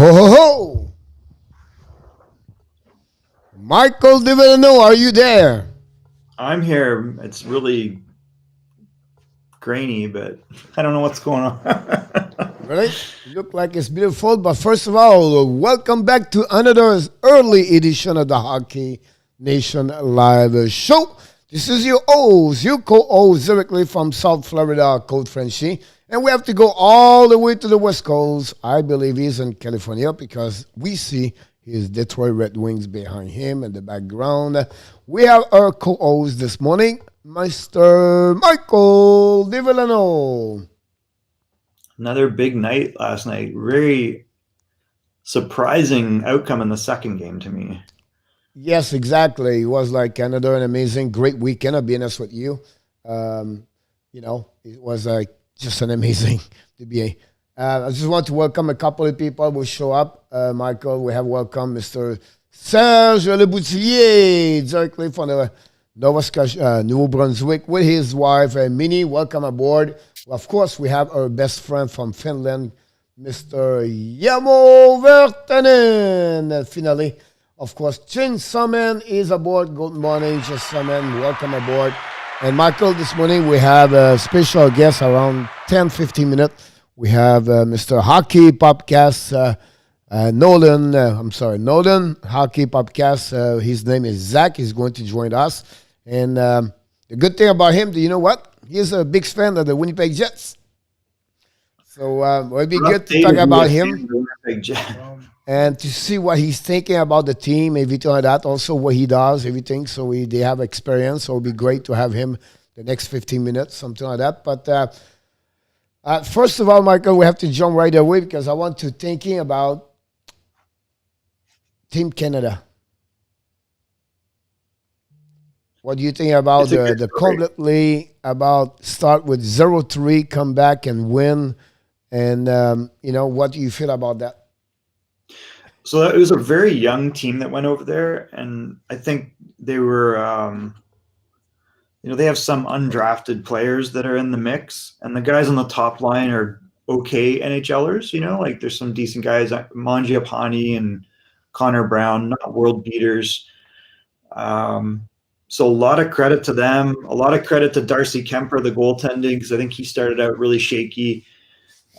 ho, ho, ho! Michael Devellano, are you there? I'm here. It's really grainy, but I don't know what's going on. Really? Look like it's beautiful, but first of all, welcome back to another early edition of the Hockey Nation Live Show. This is your host, your co-host directly from South Florida, Coach Frenchy. And we have to go all the way to the West Coast. I believe he's in California because we see his Detroit Red Wings behind him in the background. We have our co-host this morning, Mr. Michael Devellano. Another big night last night. Very surprising outcome in the second game to me. Yes, exactly. It was like another amazing, great weekend. I'll be honest with you. It was just an amazing to be. I just want to welcome a couple of people who show up. Michael, we have welcomed Mr. Serge Leboutillier, directly from the Nova Scotia, New Brunswick, with his wife, Minnie. Welcome aboard. Well, of course, we have our best friend from Finland, Mr. Jamo Virtanen. And finally, of course, Chin Summon is aboard. Good morning, Chin Summon. Welcome aboard. And Michael, this morning we have a special guest around 10-15 minutes. We have Mr. Hockey Podcast, Nolan Hockey Podcast. His name is Zach. He's going to join us. And the good thing about him, you know what? He's a big fan of the Winnipeg Jets. So it'll be good to talk about him and to see what he's thinking about the team, everything like that. Also what he does, everything. So they have experience. So it'll be great to have him the next 15 minutes, something like that. But first of all, Michael, we have to jump right away because I want to thinking about Team Canada. What do you think about the completely about start with 0-3, come back and win? And, what do you feel about that? So it was a very young team that went over there. And I think they were, they have some undrafted players that are in the mix. And the guys on the top line are okay NHLers, like there's some decent guys, Mangiapane and Connor Brown, not world beaters. So a lot of credit to them, a lot of credit to Darcy Kemper, the goaltending, because I think he started out really shaky.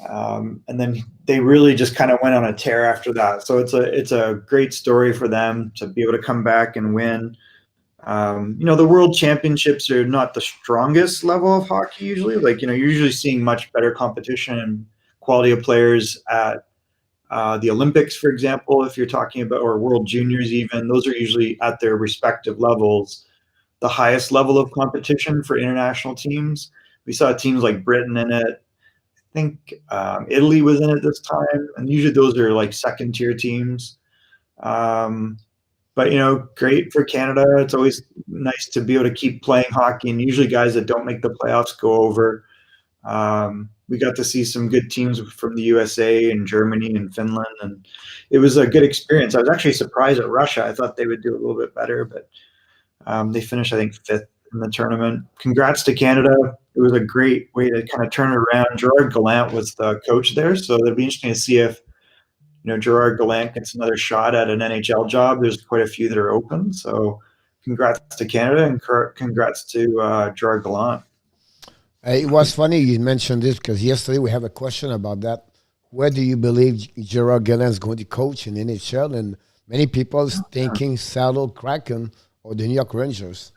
And then they really just kind of went on a tear after that. So it's a great story for them to be able to come back and win. The World Championships are not the strongest level of hockey usually. Like, you're usually seeing much better competition and quality of players at the Olympics, for example, if you're talking about, or World Juniors even. Those are usually at their respective levels the highest level of competition for international teams. We saw teams like Britain in it. I think Italy was in it this time. And usually those are like second tier teams. But, great for Canada. It's always nice to be able to keep playing hockey. And usually guys that don't make the playoffs go over. We got to see some good teams from the USA and Germany and Finland. And it was a good experience. I was actually surprised at Russia. I thought they would do a little bit better. But they finished, I think, 5th in the tournament. Congrats to Canada. It was a great way to kind of turn it around. Gerard Gallant was the coach there. So it'll be interesting to see if Gerard Gallant gets another shot at an NHL job. There's quite a few that are open. So congrats to Canada and congrats to Gerard Gallant. It was funny you mentioned this because yesterday we have a question about that. Where do you believe Gerard Gallant is going to coach in NHL? And many people thinking Seattle Kraken or the New York Rangers.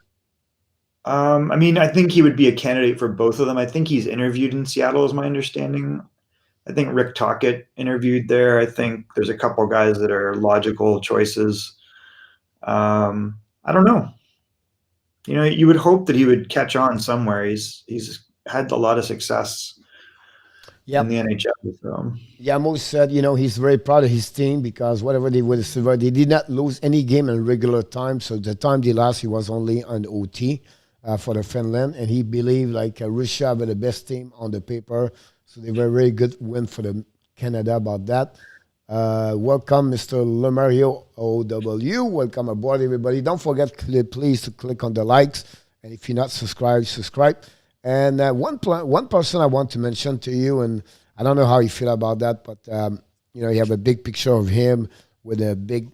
I think he would be a candidate for both of them. I think he's interviewed in Seattle, is my understanding. I think Rick Tocchet interviewed there. I think there's a couple guys that are logical choices. I don't know. You would hope that he would catch on somewhere. He's had a lot of success in the NHL. So. Yamo said, he's very proud of his team because whatever they would have, they did not lose any game in regular time. So the time they lost, he was only on OT for the Finland. And he believed Russia were the best team on the paper. So they were a very good win for the Canada about that. Welcome, Mr. Lemario OW. Welcome aboard, everybody. Don't forget, please, to click on the likes. And if you're not subscribed, subscribe. And one person I want to mention to you, and I don't know how you feel about that, but you have a big picture of him with a big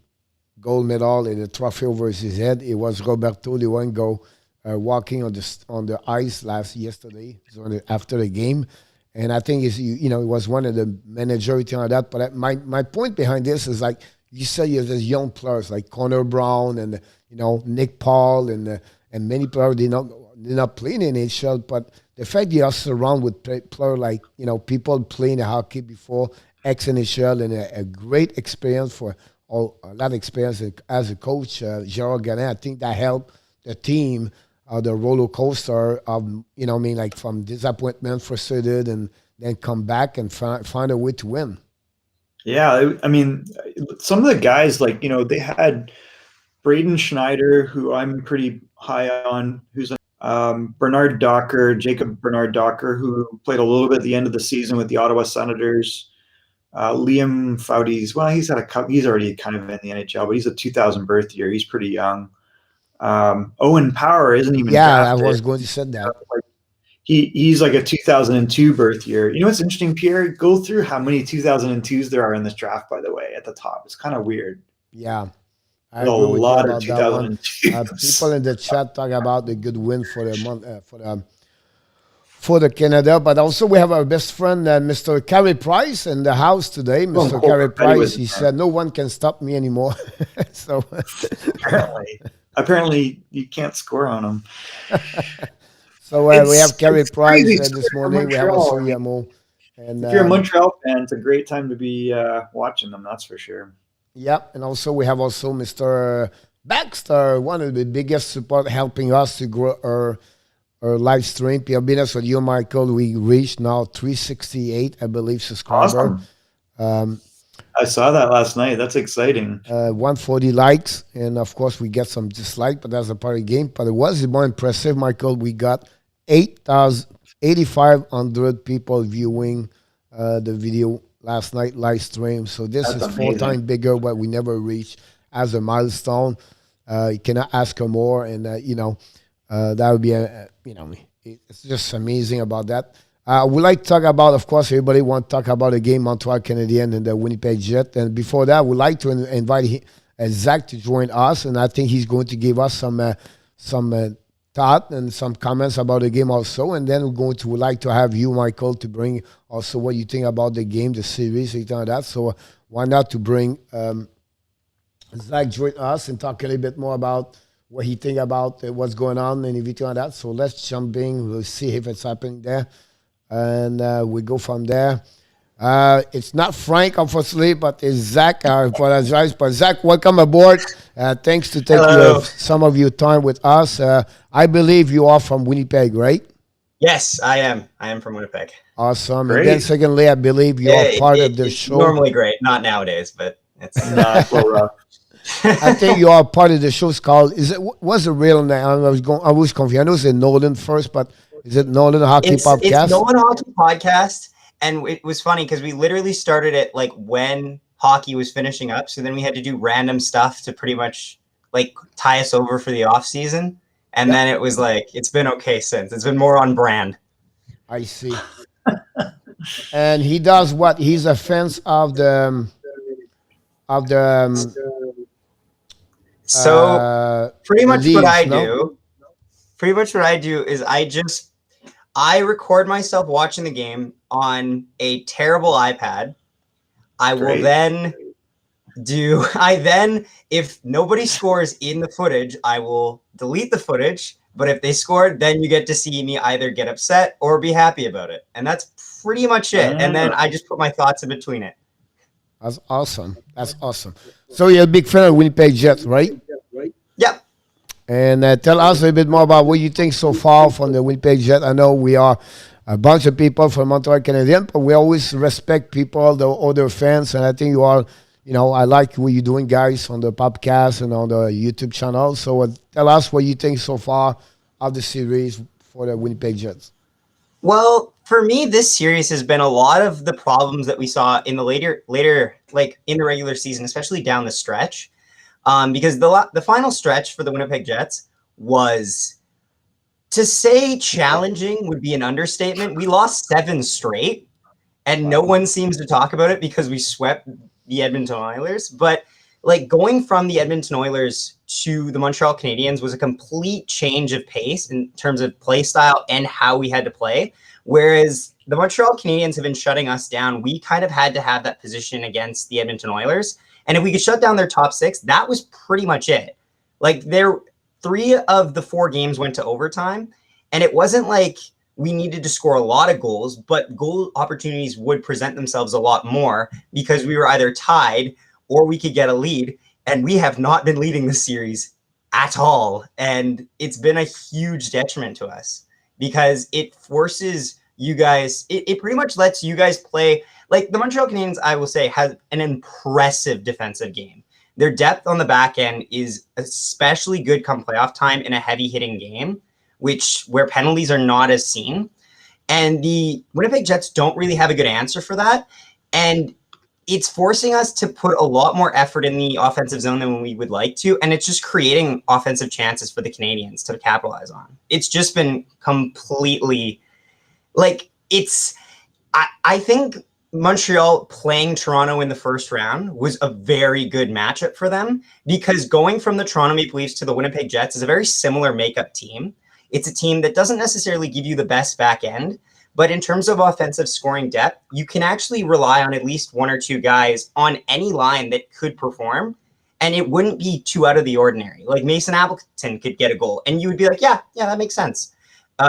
gold medal and a trophy over his head. It was Roberto Luongo walking on the ice yesterday, so after the game. And I think he was one of the managers and all that. But my point behind this is like you said, you have these young players like Connor Brown and Nick Paul and many players did not play in the NHL. But the fact you are surrounded with players like people playing hockey before ex-NHL and a great experience a lot of experience as a coach, Gerard Gallin, I think that helped the team. The roller coaster of like from disappointment, frustrated, and then come back and find a way to win. Yeah, I mean, some of the guys like they had Braden Schneider, who I'm pretty high on, who's Bernard Docker, Jacob Bernard Docker, who played a little bit at the end of the season with the Ottawa Senators. Liam Foudy's, well, he's already kind of in the NHL, but he's a 2000 birth year. He's pretty young. Owen Power isn't even drafted. I was going to say that. He's like a 2002 birth year. You know what's interesting, Pierre? Go through how many 2002s there are in this draft, by the way, at the top. It's kind of weird. Yeah. A lot of 2002s. People in the chat talk about the good win for the month for the Canada, but also we have our best friend, Mr. Carey Price, in the house today. Mr. Carey Price, he said, "No one can stop me anymore." So apparently, you can't score on him. So we have Carey Price this morning. We have also Yamo. And if you're a Montreal fan, it's a great time to be watching them. That's for sure. Yeah, and also we have Mr. Baxter, one of the biggest support helping us to grow our live stream. Pierre, being honest with you, Michael, we reached now 368, I believe, subscribers. Awesome. I saw that last night. That's exciting. 140 likes, and of course we get some dislike, but that's a part of the game. But it was more impressive, Michael. We got 8,500 people viewing the video last night live stream. So this is 4 times bigger what we never reached as a milestone. You cannot ask for more, and that would be it's just amazing about that. We like to talk about, of course, everybody want to talk about the game Montreal Canadiens and the Winnipeg Jets. And before that, we'd like to invite Zach to join us, and I think he's going to give us some thought and some comments about the game also. And then we'd like to have you, Michael, to bring also what you think about the game, the series, anything like that. So why not to bring Zach join us and talk a little bit more about what he think about what's going on and everything like that. So let's jump in. We'll see if it's happening there. And we go from there. It's not Frank, unfortunately, but it's Zach. I apologize. But Zach, welcome aboard. Thanks to take some of your time with us. I believe you are from Winnipeg, right? Yes, I am. I am from Winnipeg. Awesome. Great. And then secondly, I believe you are part of the show. Normally great. Not nowadays, but it's a little rough. I think you are part of the show. It's called, what's the real name? I was confused. I know it's NOLAN first, but is it NOLAN Hockey Podcast? It's NOLAN Hockey Podcast. And it was funny because we literally started it like when hockey was finishing up. So then we had to do random stuff to pretty much like tie us over for the off season. And then it was like, it's been okay since. It's been more on brand. I see. And he does what? He's a fan of the so pretty much what I do is I record myself watching the game on a terrible iPad. If nobody scores in the footage, I will delete the footage. But if they scored, then you get to see me either get upset or be happy about it. And that's pretty much it. And then I just put my thoughts in between it. That's awesome. So you're a big fan of Winnipeg Jets, right? Yep. And tell us a little bit more about what you think so far from the Winnipeg Jets. I know we are a bunch of people from Montreal Canadiens, but we always respect people, the other fans. And I think you are, I like what you're doing, guys, on the podcast and on the YouTube channel. So tell us what you think so far of the series for the Winnipeg Jets. Well, for me, this series has been a lot of the problems that we saw in the later, like in the regular season, especially down the stretch. Because the final stretch for the Winnipeg Jets was, to say challenging would be an understatement. We lost 7 straight. and no one seems to talk about it because we swept the Edmonton Oilers. But like going from the Edmonton Oilers to the Montreal Canadiens was a complete change of pace in terms of play style and how we had to play. Whereas the Montreal Canadiens have been shutting us down, we kind of had to have that position against the Edmonton Oilers. And if we could shut down their top six, that was pretty much it. Like 3 of the 4 games went to overtime, and it wasn't like we needed to score a lot of goals, but goal opportunities would present themselves a lot more because we were either tied or we could get a lead. And we have not been leading this series at all. And it's been a huge detriment to us because it forces you guys, it pretty much lets you guys play. Like the Montreal Canadiens, I will say, has an impressive defensive game. Their depth on the back end is especially good come playoff time in a heavy hitting game, where penalties are not as seen. And the Winnipeg Jets don't really have a good answer for that. And it's forcing us to put a lot more effort in the offensive zone than we would like to. And it's just creating offensive chances for the Canadiens to capitalize on. It's just been completely like I think Montreal playing Toronto in the first round was a very good matchup for them because going from the Toronto Maple Leafs to the Winnipeg Jets is a very similar makeup team. It's a team that doesn't necessarily give you the best back end, but in terms of offensive scoring depth, you can actually rely on at least 1 or 2 guys on any line that could perform, and it wouldn't be too out of the ordinary. Like Mason Appleton could get a goal, and you would be like, yeah, that makes sense.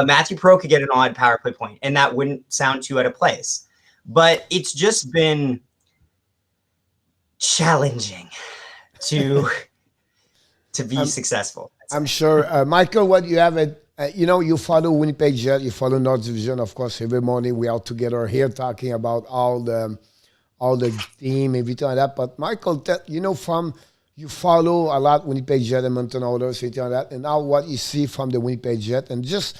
Matthew Perreault could get an odd power play point, and that wouldn't sound too out of place. But it's just been challenging to be successful. I'm sure. Michael, what you have you follow Winnipeg Jets, you follow North Division, of course. Every morning we are together here talking about all the team, everything like that. But Michael, you follow a lot Winnipeg Jets, Edmonton Oilers, everything like that, and now what you see from the Winnipeg Jets, and just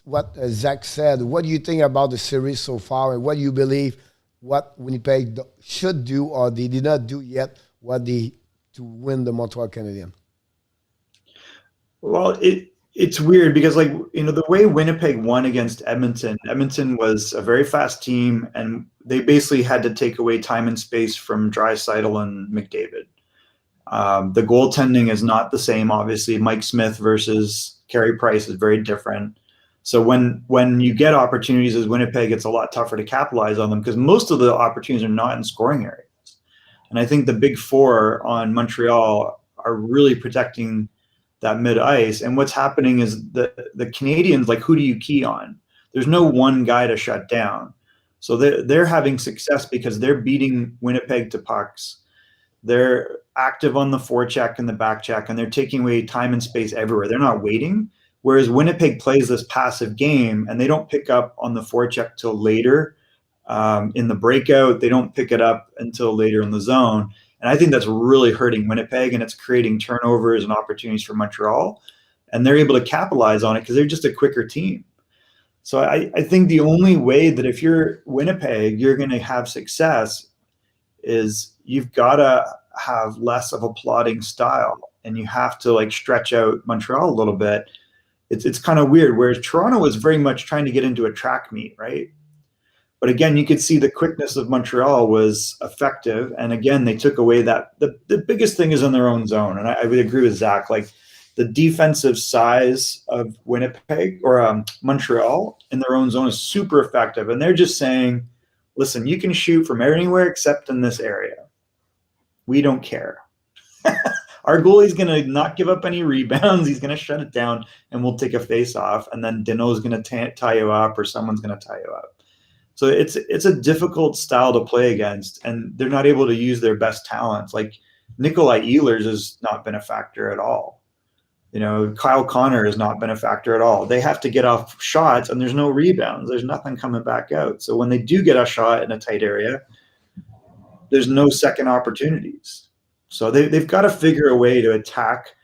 what Zach said, what do you think about the series so far, and what do you believe what Winnipeg should do or they did not do yet, to win the Montreal Canadiens? Well, it's weird because the way Winnipeg won against Edmonton was a very fast team, and they basically had to take away time and space from Draisaitl and McDavid. The goaltending is not the same, obviously. Mike Smith versus Carey Price is very different. So when you get opportunities as Winnipeg, it's a lot tougher to capitalize on them because most of the opportunities are not in scoring areas. And I think the big 4 on Montreal are really protecting that mid-ice. And what's happening is the Canadiens, like, who do you key on? There's no one guy to shut down. So they're having success because they're beating Winnipeg to pucks. They're active on the forecheck and the back check, and they're taking away time and space everywhere. They're not waiting. Whereas Winnipeg plays this passive game, and they don't pick up on the forecheck till later in the breakout. They don't pick it up until later in the zone. And I think that's really hurting Winnipeg, and it's creating turnovers and opportunities for Montreal. And they're able to capitalize on it because they're just a quicker team. So I think the only way that if you're Winnipeg, you're going to have success is you've got to have less of a plodding style, and you have to stretch out Montreal a little bit. It's kind of weird, whereas Toronto was very much trying to get into a track meet, right? But again, you could see the quickness of Montreal was effective. And again, they took away that. The biggest thing is in their own zone. And I would agree with Zach. The defensive size of Winnipeg or Montreal in their own zone is super effective. And they're just saying, listen, you can shoot from anywhere except in this area. We don't care. Our goalie's going to not give up any rebounds. He's going to shut it down, and we'll take a face-off. And then Dino's going to tie you up, or someone's going to tie you up. So it's a difficult style to play against, and they're not able to use their best talents. Like Nikolai Ehlers has not been a factor at all. Kyle Connor has not been a factor at all. They have to get off shots, and there's no rebounds. There's nothing coming back out. So when they do get a shot in a tight area, there's no second opportunities. So they've got to figure a way to attack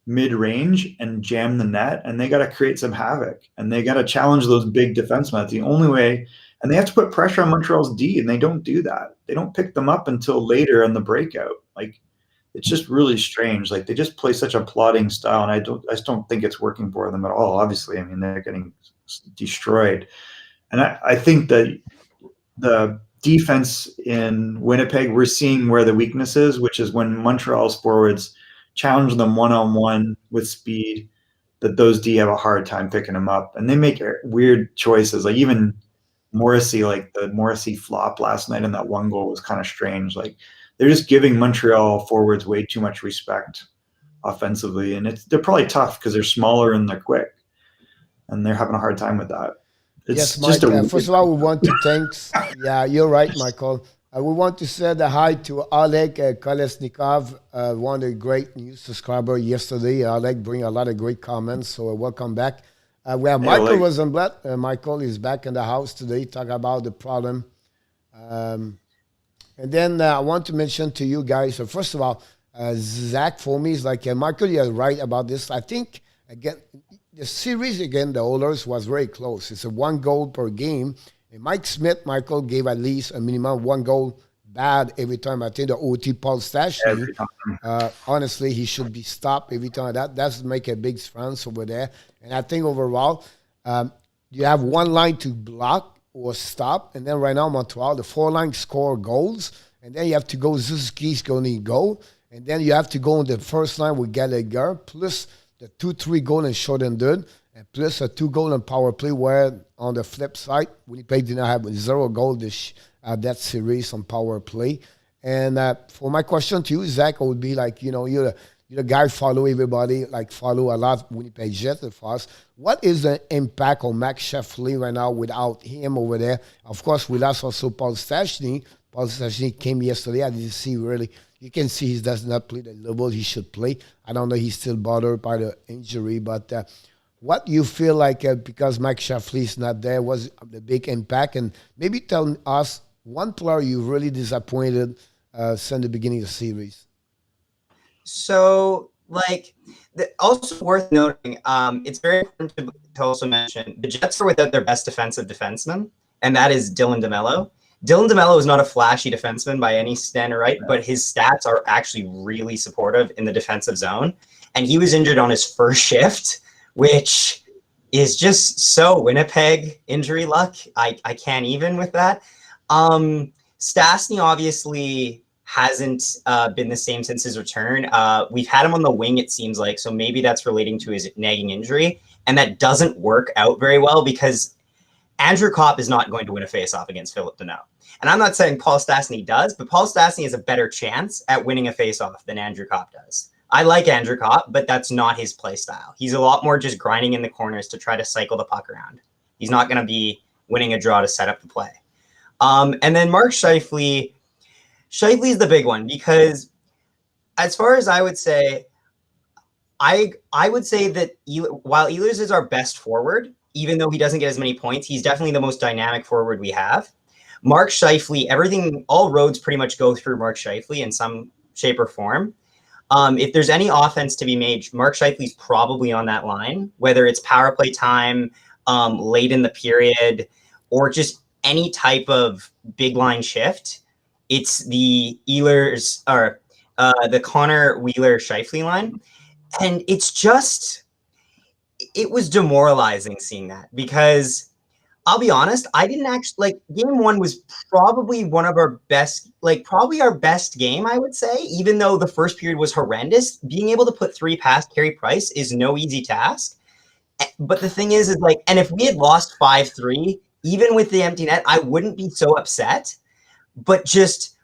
mid-range and jam the net, and they got to create some havoc, and they got to challenge those big defensemen. That's the only way. And they have to put pressure on Montreal's D, and they don't do that. They don't pick them up until later in the breakout. It's just really strange. They just play such a plodding style, and I just don't think it's working for them at all. Obviously, they're getting destroyed. And I think that the defense in Winnipeg, we're seeing where the weakness is, which is when Montreal's forwards challenge them one-on-one with speed, that those D have a hard time picking them up. And they make weird choices. Like even Morrissey, like the Morrissey flop last night in that one goal was kind of strange. Like they're just giving Montreal forwards way too much respect offensively. And they're probably tough because they're smaller and they're quick. And they're having a hard time with that. Yes, Mike. First of all, we want to thank. Yeah, you're right, Michael. We want to say hi to Oleg Kolesnikov, one of the great new subscribers yesterday. Oleg bring a lot of great comments, so welcome back. We have Michael Rosenblatt. Michael is back in the house today, talk about the problem. And then I want to mention to you guys, so first of all, Zach for me is like, Michael, you're right about this. I think, again, the series against the Oilers was very close. It's a 1 goal per game. And Mike Smith, Michael, gave at least a minimum 1 goal bad every time. I think the OT Paul Stastny, honestly, he should be stopped every time. That does make a big difference over there. And I think overall, you have one line to block or stop. And then right now, Montreal, the 4 lines score goals. And then you have to go, Suzuki's going to go. And then you have to go on the first line with Gallagher, plus the 2-3 goal in short-ended, and plus a 2 goal in power play, where on the flip side, Winnipeg did not have 0 goal that series on power play. And for my question to you, Zach, would be like, you're the guy follow everybody, like follow a lot of Winnipeg Jets of us. What is the impact on Max Sheffley right now without him over there? Of course, we lost also Paul Stastny. Paul Stastny came yesterday. I didn't see really. You can see he does not play the level he should play. I don't know, he's still bothered by the injury. But what you feel like, because Mike Sheffley is not there, was the big impact? And maybe tell us one player you really disappointed since the beginning of the series. So, also worth noting, it's very important to also mention, the Jets are without their best defensive defenseman, and that is Dylan DeMello. Dylan DeMello is not a flashy defenseman by any standard, right? But his stats are actually really supportive in the defensive zone. And he was injured on his first shift, which is just so Winnipeg injury luck. I can't even with that. Stastny obviously hasn't been the same since his return. We've had him on the wing, it seems like. So maybe that's relating to his nagging injury. And that doesn't work out very well because Andrew Kopp is not going to win a faceoff against Philip Deneau. And I'm not saying Paul Stastny does, but Paul Stastny has a better chance at winning a faceoff than Andrew Kopp does. I like Andrew Kopp, but that's not his play style. He's a lot more just grinding in the corners to try to cycle the puck around. He's not going to be winning a draw to set up the play. And then Mark Scheifele. Scheifele is the big one because as far as I would say, I would say that while Ehlers is our best forward, even though he doesn't get as many points, he's definitely the most dynamic forward we have. Mark Scheifele, all roads pretty much go through Mark Scheifele in some shape or form. If there's any offense to be made, Mark Scheifele's probably on that line, whether it's power play time, late in the period, or just any type of big line shift. It's the Ehlers or the Connor Wheeler Scheifele line. And it was demoralizing seeing that because I'll be honest, I didn't actually game 1 was probably one of our best, probably our best game, I would say, even though the first period was horrendous. Being able to put 3 past Carey Price is no easy task. But the thing is and if we had lost 5-3, even with the empty net, I wouldn't be so upset. But just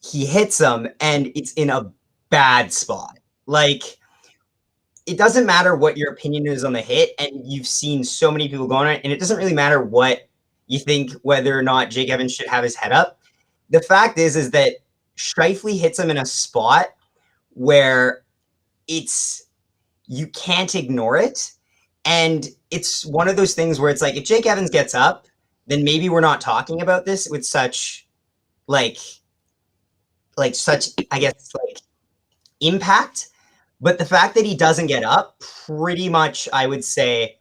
he hits them and it's in a bad spot. It doesn't matter what your opinion is on the hit, and you've seen so many people go on it, and it doesn't really matter what you think, whether or not Jake Evans should have his head up. The fact is that Scheifele hits him in a spot where you can't ignore it, and it's one of those things where it's if Jake Evans gets up, then maybe we're not talking about this with such impact. But the fact that he doesn't get up pretty much, I would say,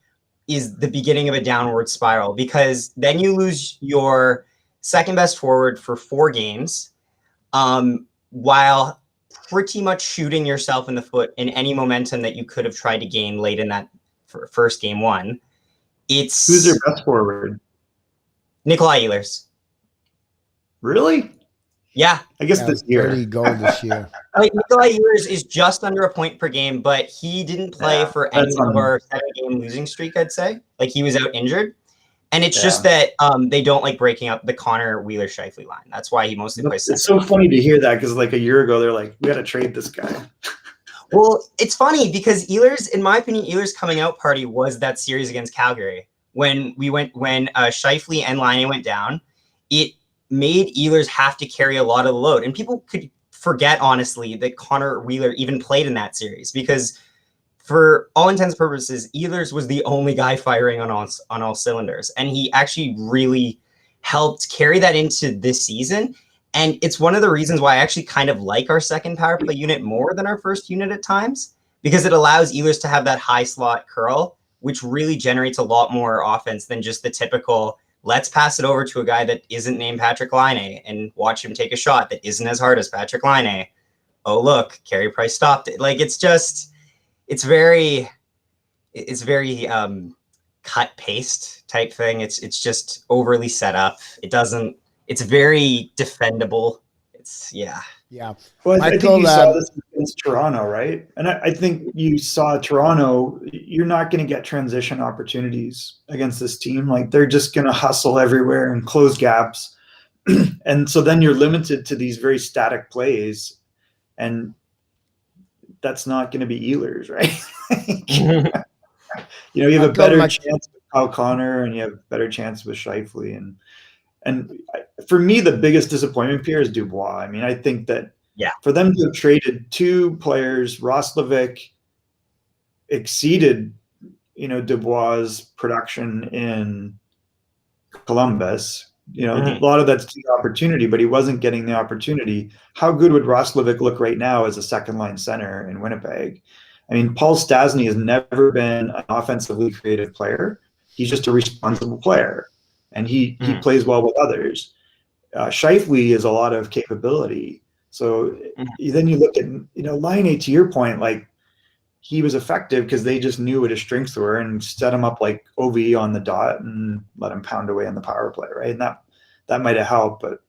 is the beginning of a downward spiral, because then you lose your second best forward for 4 games while pretty much shooting yourself in the foot in any momentum that you could have tried to gain late in that first game 1. Who's your best forward? Nikolai Ehlers. Really? Yeah. I guess Yeah, this year. 30 goal this year. Like Nikolai Ehlers is just under a point per game, but he didn't play Yeah, for any that's of our 7-game losing streak, I'd say. Like he was out injured. And it's just that they don't like breaking up the Connor Wheeler-Scheifele line. That's why he mostly plays It's so funny to hear that because like a year ago, they're like, we got to trade this guy. Well, it's funny because Ehlers, in my opinion, Ehlers' coming out party was that series against Calgary. When Scheifele and Laine went down, it made Ehlers have to carry a lot of the load. And people could forget, honestly, that Connor Wheeler even played in that series because for all intents and purposes, Ehlers was the only guy firing on all cylinders. And he actually really helped carry that into this season. And it's one of the reasons why I actually kind of like our second power play unit more than our first unit at times, because it allows Ehlers to have that high slot curl, which really generates a lot more offense than just the typical, let's pass it over to a guy that isn't named Patrick Laine and watch him take a shot that isn't as hard as Patrick Laine. Oh, look, Carey Price stopped it. Like, it's very cut paste type thing. It's just overly set up. It's very defendable. Yeah. Well, I think Michael, you saw this against Toronto, right? And I think you saw Toronto. You're not going to get transition opportunities against this team. Like they're just going to hustle everywhere and close gaps. And so then you're limited to these very static plays. And that's not going to be Ehlers, right? You have a better chance with Kyle Connor and you have a better chance with Scheifele. And for me, the biggest disappointment here is Dubois. I mean, I think that for them to have traded two players, Roslovic exceeded, Dubois' production in Columbus. A lot of that's the opportunity, but he wasn't getting the opportunity. How good would Roslovic look right now as a second-line center in Winnipeg? I mean, Paul Stastny has never been an offensively creative player. He's just a responsible player. And he plays well with others. Scheifele is a lot of capability. So then you look at, Laine, to your point, like he was effective because they just knew what his strengths were and set him up like OV on the dot and let him pound away on the power play, right? And that might have helped, but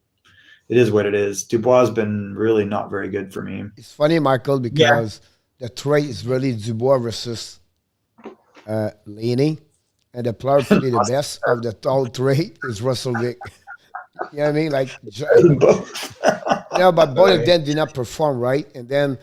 it is what it is. Dubois has been really not very good for me. It's funny, Michael, because the trade is really Dubois versus Laine. And the player to be the best of the tall trade is Russell Vick. You know what I mean? Like, but both of them did not perform, right? And then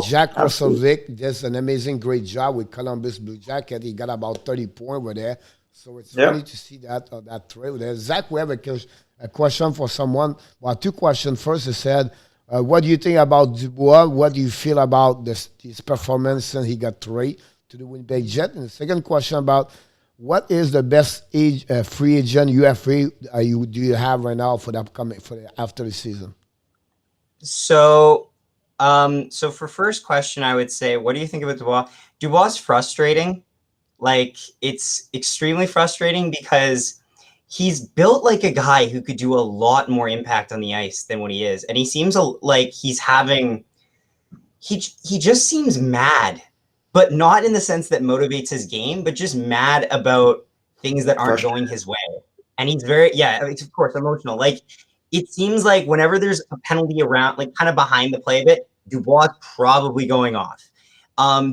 Jack Russell Vick does an amazing, great job with Columbus Blue Jacket. He got about 30 points over there. So it's funny to see that trade there. Zach, we have a question for someone. Well, two questions. First, he said, what do you think about Dubois? What do you feel about his performance since he got traded to the Winnipeg Jets? And the second question about what is the best free agent UFA do you have right now for after the season? So for first question, I would say, what do you think about Dubois? Dubois is frustrating. Like it's extremely frustrating because he's built like a guy who could do a lot more impact on the ice than what he is, and he seems like he's having. He just seems mad. But not in the sense that motivates his game, but just mad about things that aren't going his way. And he's very, of course, emotional. Like, it seems like whenever there's a penalty around, like kind of behind the play a bit, Dubois probably going off.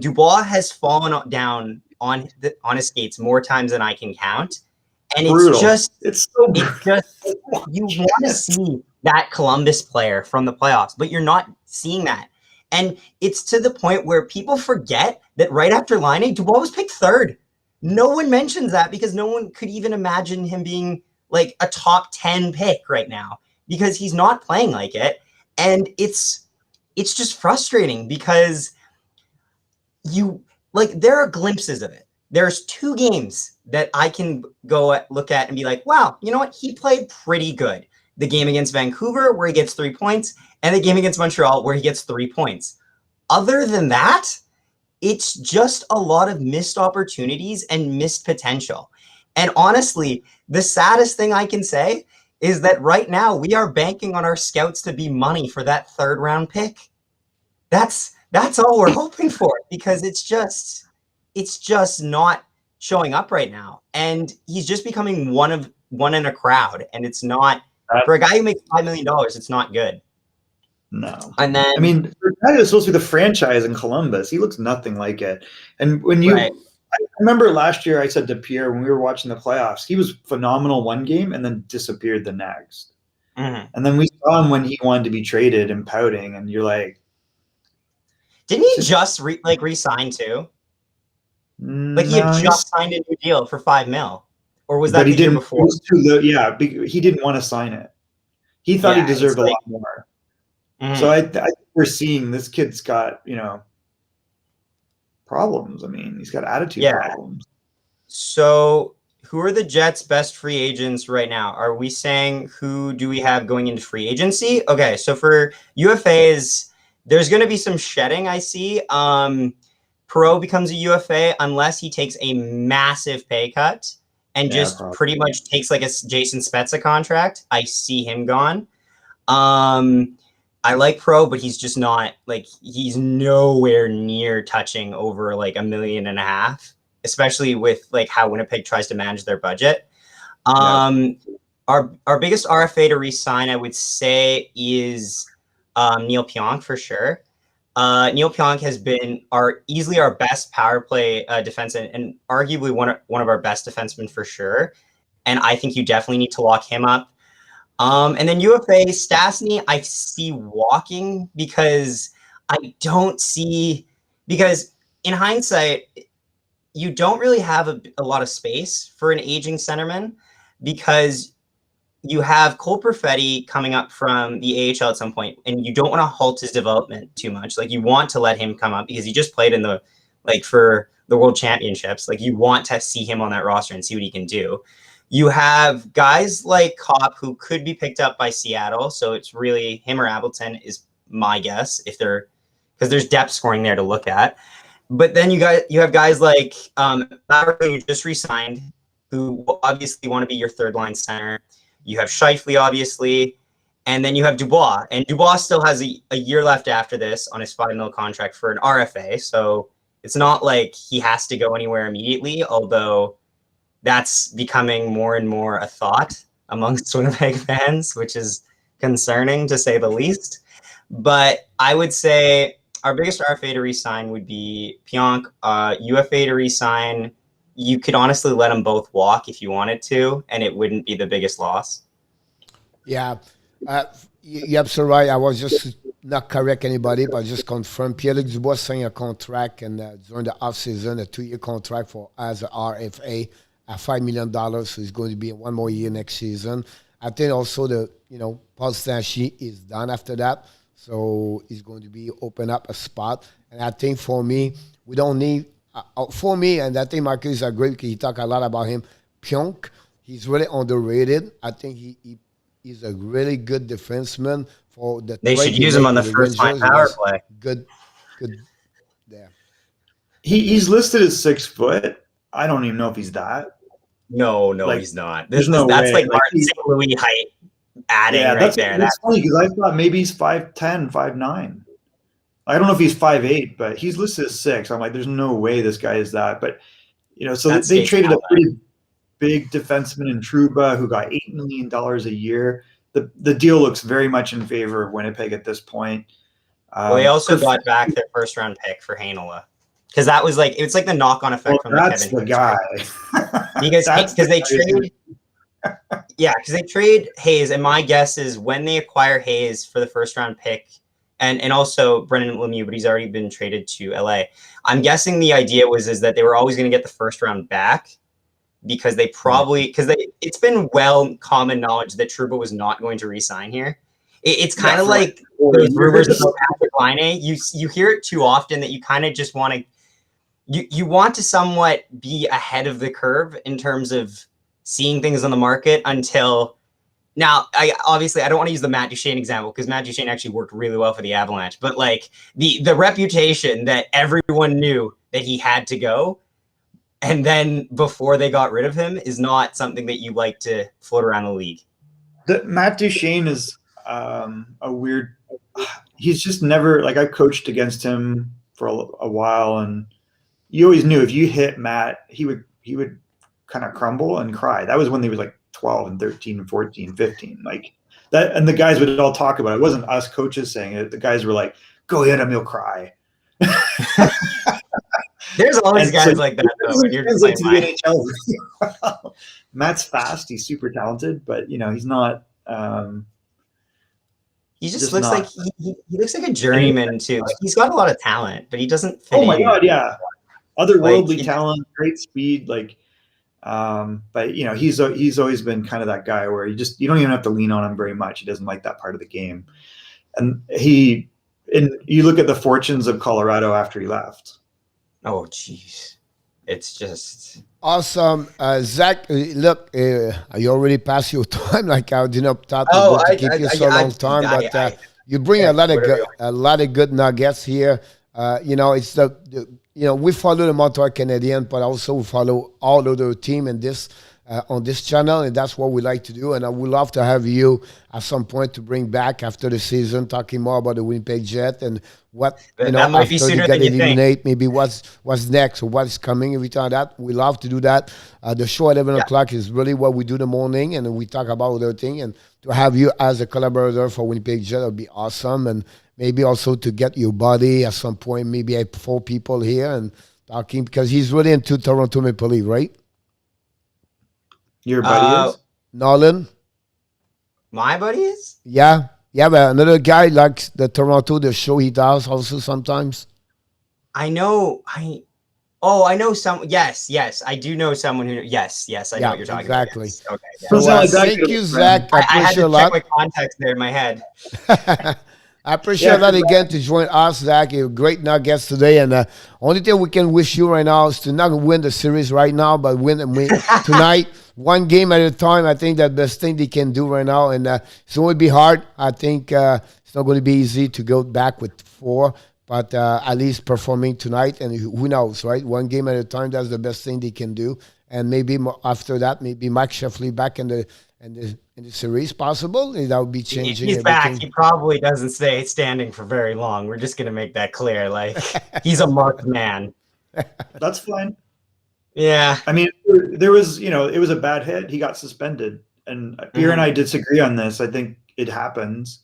Dubois has fallen down on his skates more times than I can count. And it's just you want to see that Columbus player from the playoffs, but you're not seeing that. And it's to the point where people forget that right after Laine, Dubois was picked third. No one mentions that because no one could even imagine him being like a top 10 pick right now because he's not playing like it. And it's just frustrating because there are glimpses of it. There's two games that I can go look at and be like, wow, you know what? He played pretty good. The game against Vancouver where he gets 3 points and the game against Montreal where he gets 3 points. Other than that, it's just a lot of missed opportunities and missed potential. And honestly, the saddest thing I can say is that right now we are banking on our scouts to be money for that third round pick. That's all we're hoping for because it's just not showing up right now. And he's just becoming one in a crowd. And it's not For a guy who makes $5 million, it's not good. No. And then, I mean, the guy who's supposed to be the franchise in Columbus, he looks nothing like it. And when you, right. I remember last year I said to Pierre when we were watching the playoffs, he was phenomenal one game and then disappeared the next. Mm-hmm. And then we saw him when he wanted to be traded and pouting, and you're like, didn't he just re-sign too? Like he had no, just signed a new deal for $5 million, or was that but he the year didn't. before? It was too low. Yeah, he didn't want to sign it. He thought he deserved a lot more. Mm-hmm. So I think we're seeing this kid's got, problems. I mean, he's got attitude problems. So who are the Jets' best free agents right now? Are we saying who do we have going into free agency? Okay, so for UFAs, there's going to be some shedding, I see. Perot becomes a UFA unless he takes a massive pay cut and just pretty much takes like a Jason Spezza contract. I see him gone. I like Perot, but he's just not like, he's nowhere near touching over like $1.5 million, especially with like how Winnipeg tries to manage their budget. Our biggest RFA to re-sign, I would say, is Neil Pionk for sure. Neil Pionk has been easily our best power play defense and arguably one of our best defensemen for sure. And I think you definitely need to lock him up. And then UFA Stastny, I see walking because in hindsight, you don't really have a lot of space for an aging centerman because you have Cole Perfetti coming up from the AHL at some point, and you don't want to halt his development too much. Like you want to let him come up because he just played in for the World Championships. Like you want to see him on that roster and see what he can do. You have guys like Kopp who could be picked up by Seattle. So it's really him or Appleton is my guess because there's depth scoring there to look at. But then you have guys like Maverick who just re-signed, who will obviously want to be your third line center. You have Scheifele, obviously, and then you have Dubois. And Dubois still has a year left after this on his $5 million contract for an RFA. So it's not like he has to go anywhere immediately, although that's becoming more and more a thought amongst Winnipeg fans, which is concerning to say the least. But I would say our biggest RFA to re-sign would be Pionk. UFA to re-sign, you could honestly let them both walk if you wanted to, and it wouldn't be the biggest loss. Yeah. You're absolutely right. I was just not correct anybody, but just confirm Pierre-Luc Dubois signed a contract and during the offseason, a 2-year contract as an RFA at $5 million. So he's going to be 1 more year next season. I think also Paul Stastny is done after that. So he's going to be open up a spot. And I think for me, we don't need, and I think Marcus is great because he talked a lot about him. Pionk, he's really underrated. I think he's a really good defenseman for the. They should use him on the first line power play. Good there. He's listed as 6 foot. I don't even know if he's that. No, he's not. That's like Martin St. Louis height adding right there. That's funny because I thought maybe he's 5'10", 5'9". I don't know if he's 5'8", but he's listed as 6. I'm like, there's no way this guy is that. But so they traded a pretty big defenseman in Trouba who got $8 million a year. The deal looks very much in favor of Winnipeg at this point. Well, they also got back their first round pick for Heinola. Because that was it's like the knock-on effect from that's Kevin. The guy. because they trade Hayes, and my guess is when they acquire Hayes for the first round pick, and also Brendan Lemieux, but he's already been traded to LA. I'm guessing the idea is that they were always going to get the first round back because it's been common knowledge that Trouba was not going to re-sign here. It's kind of like those rumors about Patrick Laine. You hear it too often that you kind of just want to. You want to somewhat be ahead of the curve in terms of seeing things on the market until now. I don't want to use the Matt Duchene example because Matt Duchene actually worked really well for the Avalanche, but the reputation that everyone knew that he had to go, and then before they got rid of him is not something that you like to float around the league. Matt Duchene is a weird. He's just never I've coached against him for a while and. You always knew if you hit Matt, he would kind of crumble and cry. That was when he was 12 and 13 and 14, 15. that, and the guys would all talk about it. It wasn't us coaches saying it. The guys were like, "Go hit him, he'll cry." There's always guys like that though. When you're playing to the NHL. Matt's fast. He's super talented, but he's not. He just looks like he looks like a journeyman too. Like, he's got a lot of talent, but he doesn't fit. Oh my god, yeah, otherworldly like, talent, great speed, like. But he's always been kind of that guy where you don't even have to lean on him very much. He doesn't like that part of the game, and you look at the fortunes of Colorado after he left. Oh jeez, it's just awesome. Zach, look, you already passed your time. Like I did not thought to keep you so long time, but you bring a lot of good nuggets here. It's we follow the Montreal Canadiens, but also we follow all other team in this on this channel, and that's what we like to do. And I would love to have you at some point to bring back after the season, talking more about the Winnipeg Jets and what that might after be sooner they than get you eliminated, think. maybe what's next or what's coming. Every time that we love to do that. The show at 11 o'clock is really what we do in the morning, and we talk about other things. And to have you as a collaborator for Winnipeg Jets would be awesome. And maybe also to get your buddy at some point, maybe I have 4 people here and talking, because he's really into Toronto Maple Leaf, right? Your buddy is? Nolan? My buddy is? Yeah. Yeah, but another guy likes the Toronto, the show he does also sometimes. I know some. Yes, I do know someone who. Yes, I know what you're talking about. Yes. Okay. Yeah. So thank you, Zach. I had to a lot. check my context there in my head. I appreciate that again to join us, Zach. You're great nuggets today. And only thing we can wish you right now is to not win the series right now, but win tonight, one game at a time. I think that's the best thing they can do right now. And it's going to be hard. I think it's not going to be easy to go back with 4, but at least performing tonight. And who knows, right? One game at a time, that's the best thing they can do. And maybe after that, maybe Mike Sheffley back in the series possible. That would be changing. He's everything. back. He probably doesn't stay standing for very long. We're just gonna make that clear. Like he's a marked man. That's fine. Yeah. I mean, there was it was a bad hit. He got suspended, and Pierre and I disagree on this. I think it happens,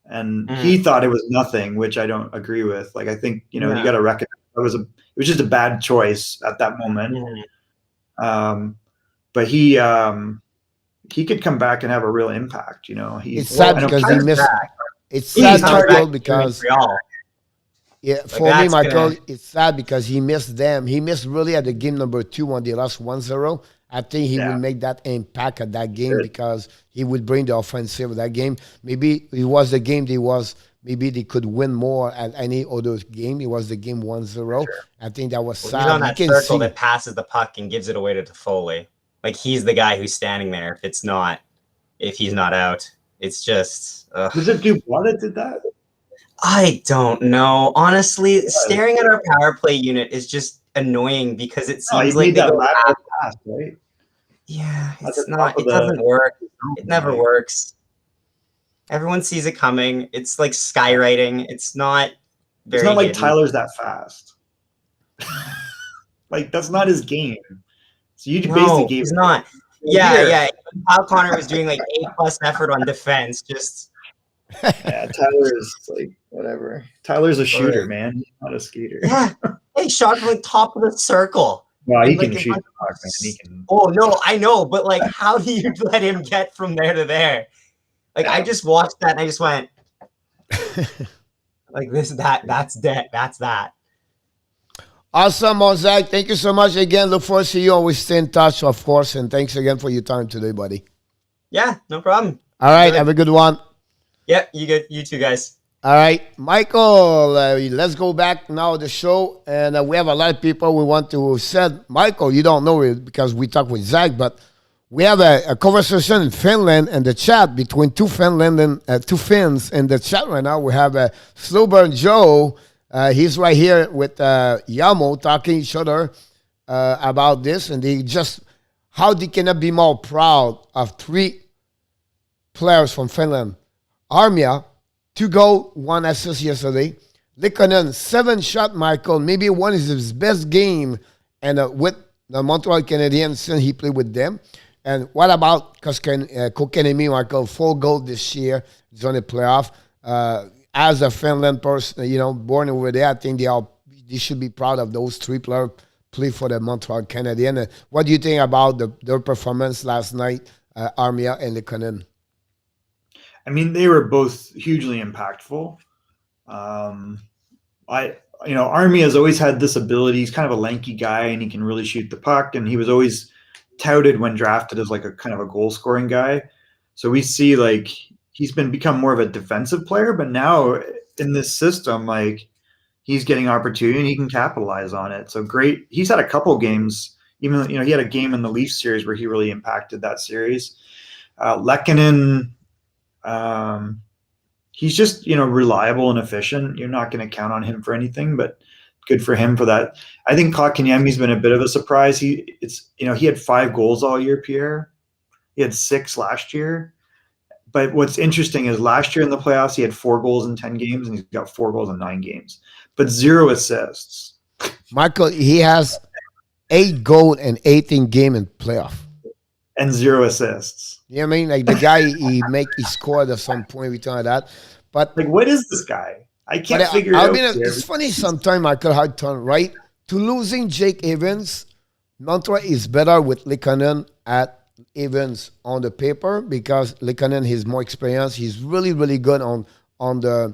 and he thought it was nothing, which I don't agree with. Like I think you got to recognize it was just a bad choice at that moment. But he could come back and have a real impact. It's sad because he missed. It's sad, Michael, because for me, Michael, it's sad because he missed them. He missed really at the game number 2 when they lost 1-0. I think he will make that impact at that game because he would bring the offensive of that game. Maybe it was the game maybe they could win more at any other game. It was the game 1-0. Sure. I think that was sad. He's on that circle that passes the puck and gives it away to Toffoli. Like he's the guy who's standing there. If he's not out, it's just. Was it Dubois that did that? I don't know. Honestly, staring at our power play unit is just annoying because it seems like that lateral pass, right? Yeah, it's not. It doesn't work. It never works. Everyone sees it coming. It's like skywriting. It's not very. It's not like Tyler's that fast. Like that's not his game. So you basically gave. He's not. Yeah. Kyle Connor was doing like 8+ effort on defense. Just. Yeah, Tyler is like whatever. Tyler's a shooter, man. He's not a skater. Yeah, he shot from the top of the circle. Well, he can shoot the puck, man. He can. Oh no, I know, but like, how do you let him get from there to there? Like, I just watched that and I just went, like that's dead. That's that. Awesome, Zach. Thank you so much again. Look forward to see you. Always stay in touch, of course. And thanks again for your time today, buddy. Yeah, no problem. All right, have a good one. Yeah, you good. You too, guys. All right, Michael, let's go back now to the show. And we have a lot of people we want to send. Michael, you don't know it because we talk with Zach, but we have a conversation in Finland and the chat between two Finns in the chat right now. We have Slow Burn Joe. He's right here with Yamo talking each other about this. And how they cannot be more proud of 3 players from Finland. Armia, 2 goals, 1 assist yesterday. Likonen, 7 shot, Michael. Maybe one is his best game and with the Montreal Canadiens since he played with them. And what about Kotkaniemi, Michael? 4 goals this year. He's on the playoff. As a Finland person, born over there, I think they should be proud of those 3 players play for the Montreal Canadiens. What do you think about their performance last night, Armia and Lehkonen? I mean, they were both hugely impactful. Armia has always had this ability. He's kind of a lanky guy, and he can really shoot the puck. And he was always touted when drafted as like a kind of a goal scoring guy. So we see like he's become more of a defensive player, but now in this system, like he's getting opportunity and he can capitalize on it. So great. He's had a couple games, even, he had a game in the Leafs series where he really impacted that series. Lehkonen, he's just, reliable and efficient. You're not going to count on him for anything, but good for him for that. I think Kotkaniemi's been a bit of a surprise. He had 5 goals all year, Pierre. He had 6 last year. But what's interesting is last year in the playoffs, he had 4 goals in 10 games, and he's got 4 goals in 9 games, but 0 assists. Michael, he has 8 goals and 18 games in playoff. And 0 assists. You know what I mean? Like the guy, he scored at some point, we talk that. But like, what is this guy? I can't figure it out. It's funny sometimes, Michael, how it turn, right? To losing Jake Evans, Montreal is better with Lehkonen at Evans on the paper because Lehkonen has more experience. He's really, really good on the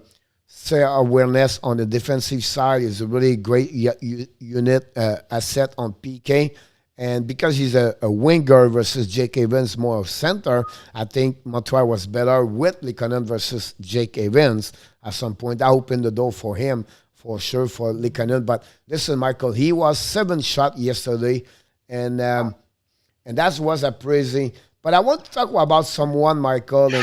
awareness on the defensive side. He's a really great unit asset on PK. And because he's a winger versus Jake Evans, more of center, I think Montreal was better with Lehkonen versus Jake Evans at some point. That opened the door for him, for sure, for Lehkonen. But listen, Michael, he was 7 shots yesterday, and that was appraising. But I want to talk about someone, Michael,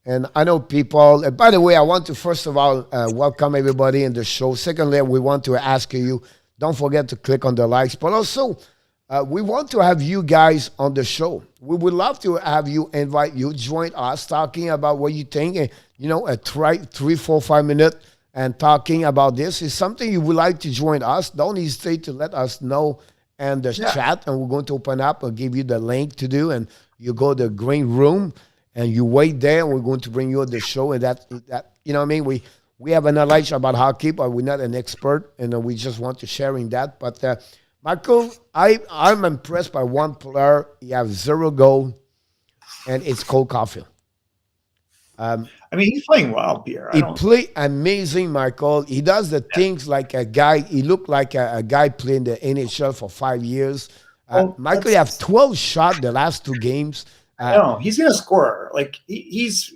and I know people. By the way, I want to first of all welcome everybody in the show. Secondly, we want to ask you, don't forget to click on the likes, but also we want to have you guys on the show. We would love to have you, invite you, join us, talking about what you think. A 3, 4, 5 minute and talking about this is something you would like to join us. Don't hesitate to let us know in the chat, and we're going to open up and give you the link to do. And you go to the green room and you wait there, and we're going to bring you on the show. And that you know what I mean? We have a knowledge about hockey, but we're not an expert, and we just want to sharing that. But Michael, I'm impressed by one player. He has 0 goal, and it's Cole Caulfield. He's playing well, Pierre. He play amazing, Michael. He does the things like a guy. He looked like a guy playing the NHL for 5 years. Michael, you have 12 shots the last 2 games. No, he's going to score. Like he's.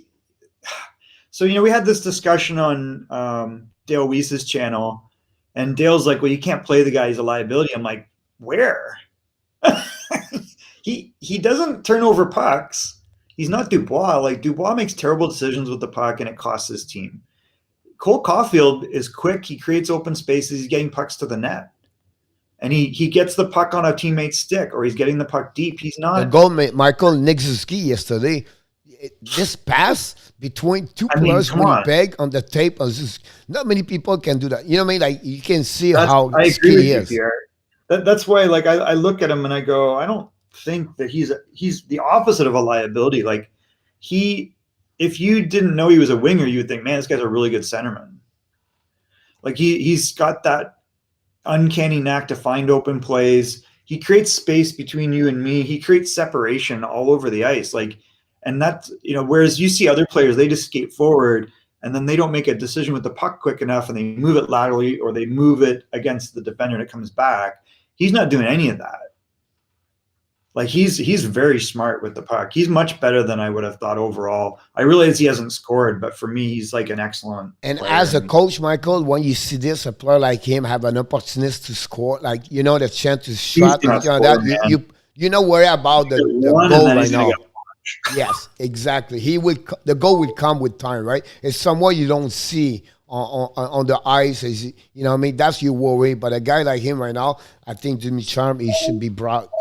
So we had this discussion on Dale Weiss's channel, and Dale's like, "Well, you can't play the guy; he's a liability." I'm like, "Where?" He doesn't turn over pucks. He's not Dubois. Like Dubois makes terrible decisions with the puck, and it costs his team. Cole Caulfield is quick. He creates open spaces. He's getting pucks to the net, and he gets the puck on a teammate's stick, or he's getting the puck deep. He's not. The goal, Michael Nick Suzuki yesterday. This pass between 2 players, Winnipeg on the tape. Not many people can do that. You know what I mean? Like you can see how skilled he is. That's why, like, I look at him and I go, I don't think that he's the opposite of a liability. Like if you didn't know he was a winger, you would think, man, this guy's a really good centerman. Like he's got that uncanny knack to find open plays. He creates space between you and me. He creates separation all over the ice. Like, and that's, whereas you see other players, they just skate forward and then they don't make a decision with the puck quick enough, and they move it laterally or they move it against the defender and it comes back. He's not doing any of that. Like he's very smart with the puck. He's much better than I would have thought overall. I realize he hasn't scored, but for me, he's like an excellent And player. as a coach, Michael, when you see this, a player like him have an opportunity to score, like the chance to shot, you know worry about the goal right now. Yes, exactly. The goal will come with time, right? It's somewhere you don't see on the ice. You know what I mean? That's your worry. But a guy like him right now, I think Jimmy Charm, he should be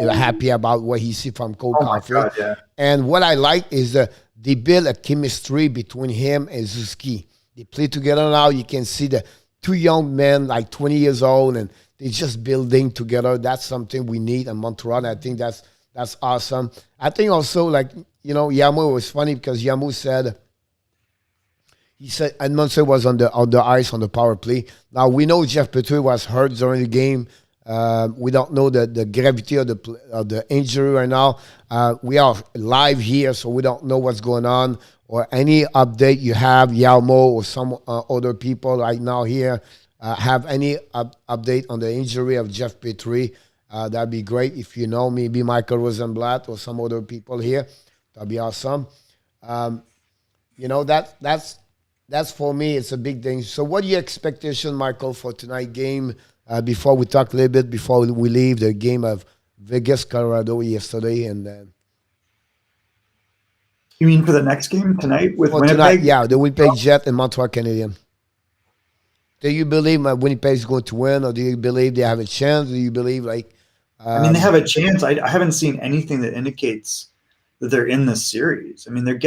happy about what he see from Cole Caulfield. Yeah. And what I like is they build a chemistry between him and Suzuki. They play together now. You can see the 2 young men, like 20 years old, and they're just building together. That's something we need in Montreal. I think that's That's awesome. I think also, like, Yamu was funny because Yamu said, he said Edmondson was on the ice on the power play. Now, we know Jeff Petrie was hurt during the game. We don't know the gravity of the injury right now. We are live here, so we don't know what's going on. Or any update you have, Yalmo or some other people right now here, have any update on the injury of Jeff Petrie, that'd be great. If you know, maybe Michael Rosenblatt or some other people here, that'd be awesome. That's for me, it's a big thing. So what are your expectations, Michael, for tonight's game? Before we talk a little bit, before we leave the game of Vegas, Colorado yesterday. And you mean for the next game tonight with Winnipeg? Tonight, yeah, the Winnipeg Jets and Montreal Canadiens. Do you believe Winnipeg is going to win, or do you believe they have a chance? Do you believe they have a chance. I haven't seen anything that indicates that they're in this series. I mean, they're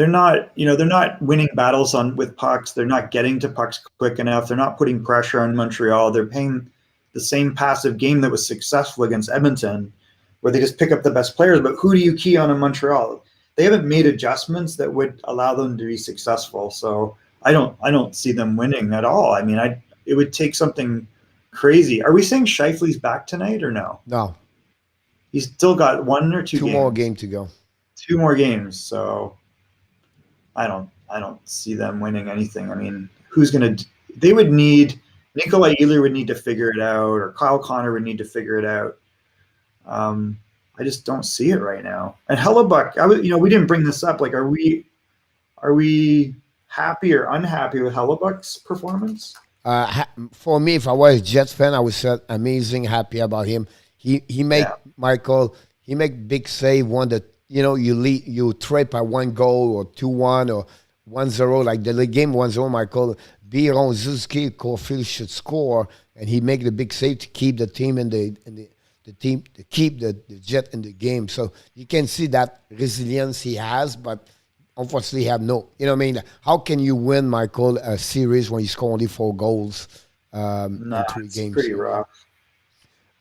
not winning battles with pucks. They're not getting to pucks quick enough. They're not putting pressure on Montreal. They're playing the same passive game that was successful against Edmonton, where they just pick up the best players. But who do you key on in Montreal? They haven't made adjustments that would allow them to be successful. So I don't see them winning at all. I mean, it would take something crazy. Are we saying Scheifele's back tonight or no? No. He's still got 1 or 2 games. 2 more games to go. 2 more games. So I don't see them winning anything. I mean, they would need, Nikolai Ehlers would need to figure it out, or Kyle Connor would need to figure it out. I just don't see it right now. And Hellebuck, we didn't bring this up. Like, are we happy or unhappy with Hellebuck's performance? For me, if I was a Jets fan, I would say amazing, happy about him. He make Michael, he make big save, one that, you trade by 1 goal or 2-1 or 1-0, like the game 1-0, Michael, Biron, Zuski, Caulfield should score, and he make the big save to keep the team in the team, to keep the Jet in the game. So you can see that resilience he has, but unfortunately have no, how can you win, Michael, a series when you score only 4 goals in 3 games? Pretty rough.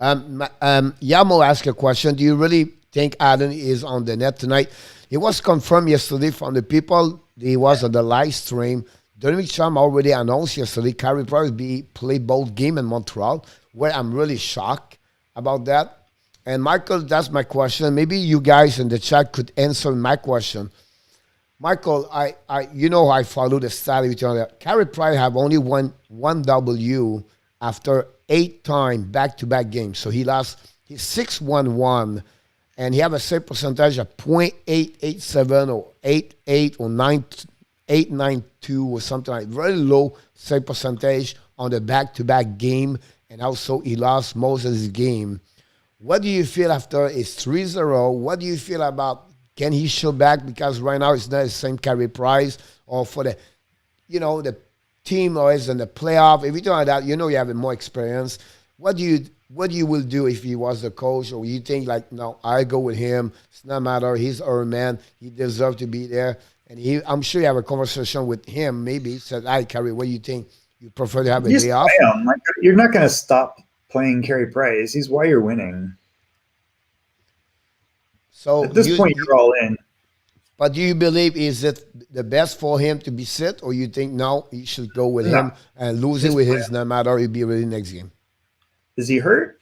Yamo asked a question. Do you really think Allen is on the net tonight? It was confirmed yesterday from the people. He was on the live stream. Dominic Cham already announced yesterday Carey Price play both games in Montreal, where I'm really shocked about that. And Michael, that's my question. Maybe you guys in the chat could answer my question. Michael, I follow the stat on that. Carey Price have only won 1 W after 8 time back-to-back games. So he's 6-1-1, and he have a save percentage of .887 or 88 or 892 or something like very low save percentage on the back-to-back game, and also he lost most of his game. What do you feel after it's 3-0? What do you feel about, can he show back? Because right now it's not the same Carey Price, or for the team or is in the playoff, everything like that, you have more experience. What do you will do if he was the coach, or you think like, no, I go with him. It's not matter. He's our man. He deserves to be there. And I'm sure you have a conversation with him. Maybe he said, "Hi, Carey, what do you think? You prefer to have a day off?" You're not going to stop playing Carey Price. He's why you're winning. So at this point, you're all in. But do you believe is it the best for him to be sit, or you think no, he should go with him and losing with his no matter he'll be ready next game? Is he hurt?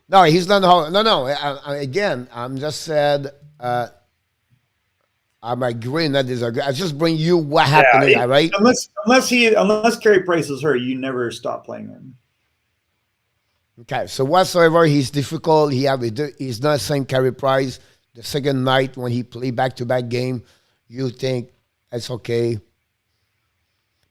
No, he's not. No. Again, I'm just said. I'm agreeing, not disagree. I just bring you what happened, right? Unless Carey Price is hurt, you never stop playing him. Okay, so whatsoever he's difficult, he's not the same Carey Price. The second night when he played back-to-back game, you think it's okay.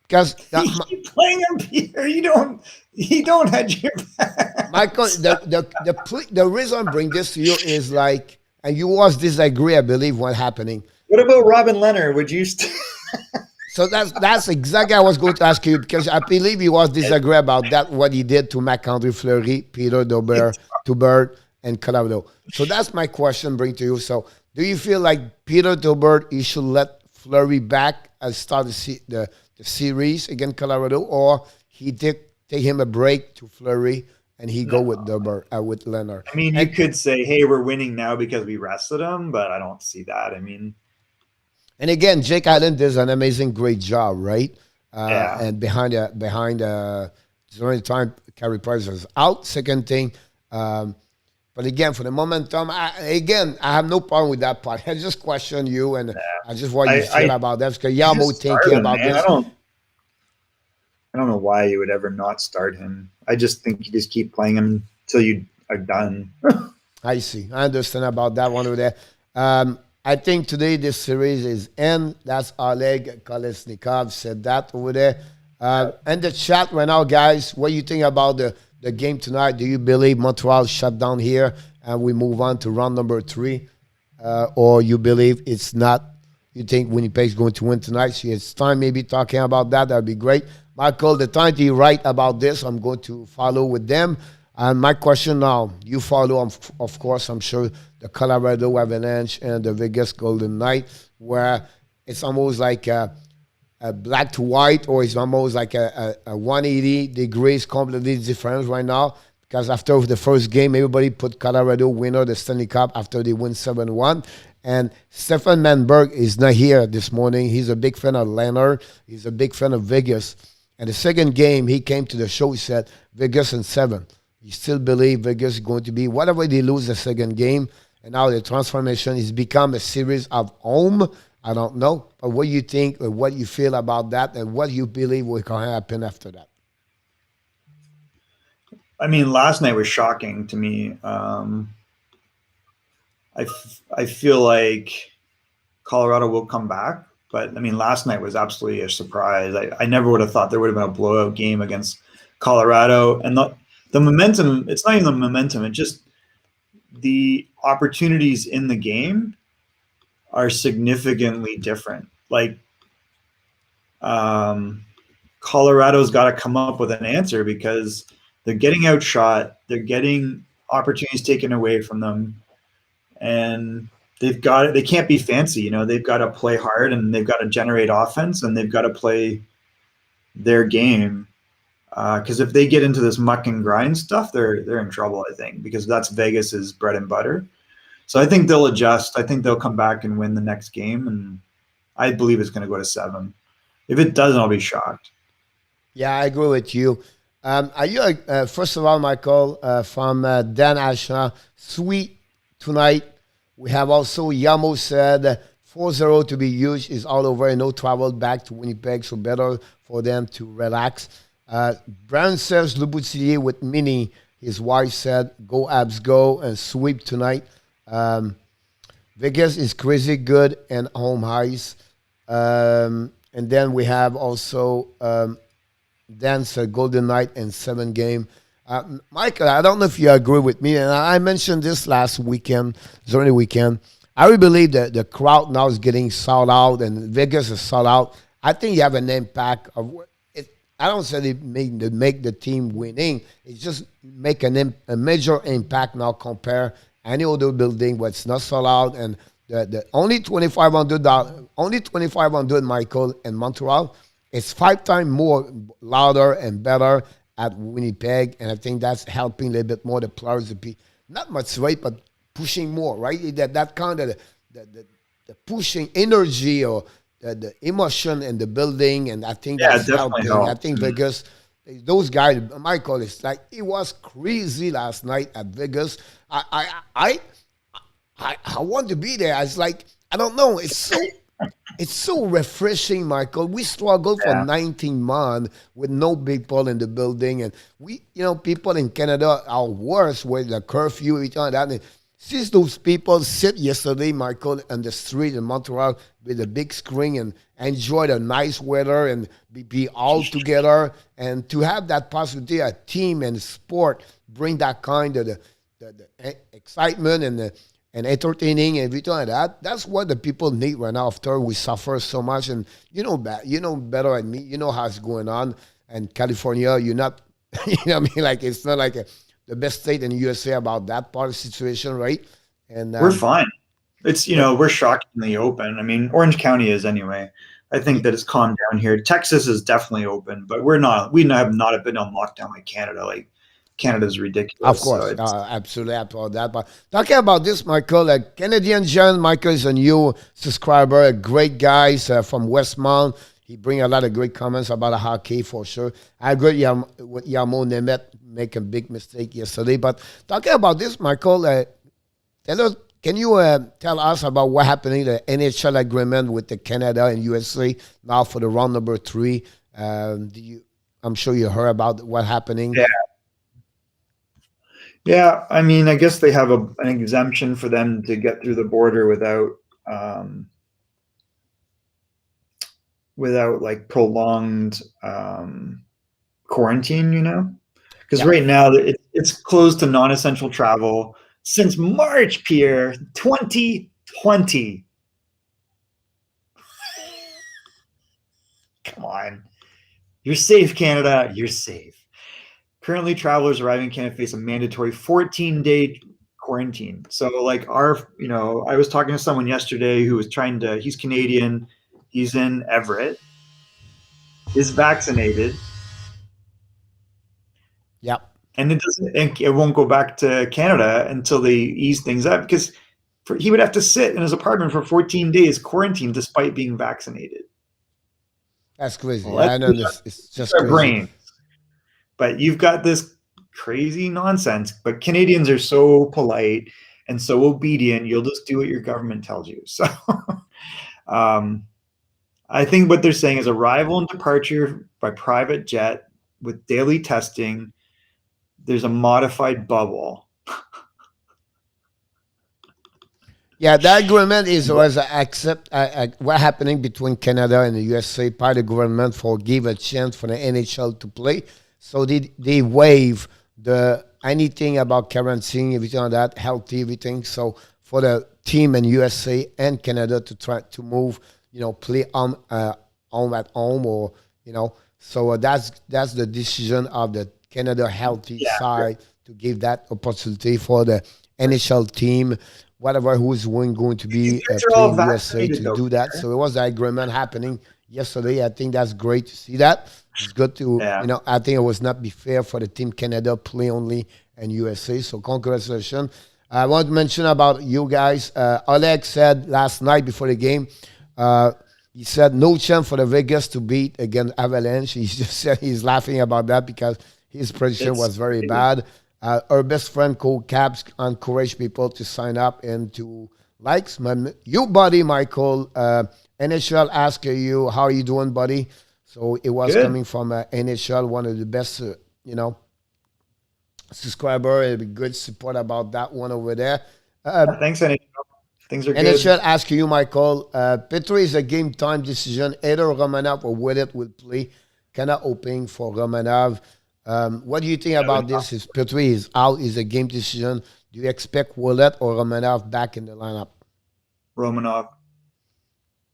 Because you playing him, Peter. You don't hedge your back. Michael, the reason I bring this to you is like, and you was disagree, I believe, what happening. What about Robin Leonard? Would you? So that's exactly what I was going to ask you, because I believe he was disagree about that, what he did to McAndre, Fleury, Peter Dobert, Tubert, and Colorado. So that's my question bring to you. So do you feel like Peter Dobert, he should let Fleury back and start the series against Colorado, or he did take him a break to Fleury and he go with with Leonard. I mean, you could say, hey, we're winning now because we rested him, but I don't see that. I mean, and again, Jake Allen does an amazing, great job, right? Yeah. And behind during the time, Carey Price was out. Second thing, but again, for the momentum, I have no problem with that part. I just question you, and I just want you to feel about that because Yamo thinking about man. this. I don't know why you would ever not start him. I just think you just keep playing him until you are done. I see. I understand about that one over there. I think today this series is end. That's Oleg Kolesnikov said that over there. And the chat right now, guys, what do you think about the game tonight? Do you believe Montreal shut down here and we move on to round number 3? Or you believe it's not? You think Winnipeg's going to win tonight? So it's time maybe talking about that. That would be great. Michael, the time to write about this, I'm going to follow with them. And my question now, you follow, of course, I'm sure, the Colorado Avalanche and the Vegas Golden Knight, where it's almost like a black to white, or it's almost like a 180 degrees completely different right now. Because after the first game, everybody put Colorado winner the Stanley Cup after they win 7-1. And Stefan Manberg is not here this morning. He's a big fan of Leonard. He's a big fan of Vegas. And the second game, he came to the show, he said, Vegas in 7. You still believe Vegas is going to be, whatever they lose the second game, and now the transformation has become a series of home. I don't know. But what do you think, or what you feel about that, and what you believe will happen after that? I mean, last night was shocking to me. I feel like Colorado will come back. But, I mean, last night was absolutely a surprise. I never would have thought there would have been a blowout game against Colorado. And the momentum, it's not even the momentum. It's just the opportunities in the game are significantly different. Like, Colorado's got to come up with an answer because they're getting outshot. They're getting opportunities taken away from them. And they can't be fancy, they've got to play hard and they've got to generate offense and they've got to play their game. Because if they get into this muck and grind stuff, they're in trouble, I think, because that's Vegas's bread and butter. So I think they'll adjust. I think they'll come back and win the next game. And I believe it's going to go to 7. If it doesn't, I'll be shocked. Yeah, I agree with you. Are you, first of all, Michael, from Dan Asha, sweet tonight. We have also Yamo said 4-0 to be huge is all over and no travel back to Winnipeg, so better for them to relax. Brian says Leboutillier with Minnie, his wife said, go Habs go and sweep tonight. Vegas is crazy good and home highs. And then we have also Dan said Golden Knight and 7 game. Michael, I don't know if you agree with me, and I mentioned this last weekend, during the weekend. I really believe that the crowd now is getting sold out, and Vegas is sold out. I think you have an impact of it. I don't say they make the team winning. It's just make a major impact now compare any other building where it's not sold out, and the only $2,500, Michael, in Montreal, it's 5 times more louder and better at Winnipeg, and I think that's helping a little bit more the players to be not much right, but pushing more, right? That kind of the pushing energy or the emotion in the building, and I think that's helping. I think Vegas, those guys, Michael, it's like it was crazy last night at Vegas. I want to be there. It's like I don't know. It's so refreshing, Michael. We struggled for 19 months with no people in the building. And people in Canada are worse with the curfew, each other. And since those people sit yesterday, Michael, on the street in Montreal with a big screen and enjoy the nice weather and be all together, and to have that possibility, a team and sport bring that kind of the excitement and entertaining and everything like that. That's what the people need right now after we suffer so much. And you know better than me. You know how it's going on. And California, you're not, what I mean? Like, it's not like the best state in the USA about that part of the situation, right? And we're fine. It's, we're shockingly open. I mean, Orange County is anyway. I think that it's calmed down here. Texas is definitely open, but we have not been on lockdown like Canada. Like, Canada's ridiculous. Of course, absolutely about that. But talking about this, Michael, Canadian John, Michael is a new subscriber, a great guy from Westmount. He brings a lot of great comments about hockey for sure. I agree with Yamo Nemeth make a big mistake yesterday. But talking about this, Michael, can you tell us about what happening, the NHL agreement with the Canada and USA now for the round number 3? I'm sure you heard about what's happening. Yeah, I mean, I guess they have an exemption for them to get through the border without like prolonged quarantine, you know? Because right now it's closed to non-essential travel since March, Pierre, 2020. Come on. You're safe, Canada. You're safe. Currently, travelers arriving in Canada face a mandatory 14-day quarantine. So, like I was talking to someone yesterday who was he's Canadian, he's in Everett, is vaccinated. Yep. And it won't go back to Canada until they ease things up, because he would have to sit in his apartment for 14 days quarantined despite being vaccinated. That's crazy. Well, I know this. It's just crazy. Brain. But you've got this crazy nonsense. But Canadians are so polite and so obedient. You'll just do what your government tells you. So I think what they're saying is arrival and departure by private jet with daily testing. There's a modified bubble. Yeah, the agreement was accept what happening between Canada and the USA. Part of the government give a chance for the NHL to play. So they waive anything about quarantine, everything on that, healthy, everything. So for the team in USA and Canada to try to move, play home at home, or so that's the decision of the Canada healthy side to give that opportunity for the NHL team, whatever who's going to be playing USA to do that. So it was the agreement happening yesterday. I think that's great to see that. It's good to, I think it was not be fair for the team Canada play only and USA. So congratulations. I want to mention about you guys. Oleg said last night before the game, he said no chance for the Vegas to beat against Avalanche. He just said he's laughing about that because his prediction was very bad. Our best friend Cole Caps encouraged people to sign up and to likes. You, buddy, Michael, NHL asked you, how are you doing, buddy? So it was good. Coming from NHL, one of the best, subscriber. It'd be good support about that one over there. Thanks, NHL. Things are good. NHL asked you, Michael. Petrie is a game time decision. Either Romanov or Willett will play. Cannot open for Romanov. What do you think about this? If Petrie is out, is a game decision. Do you expect Willett or Romanov back in the lineup? Romanov.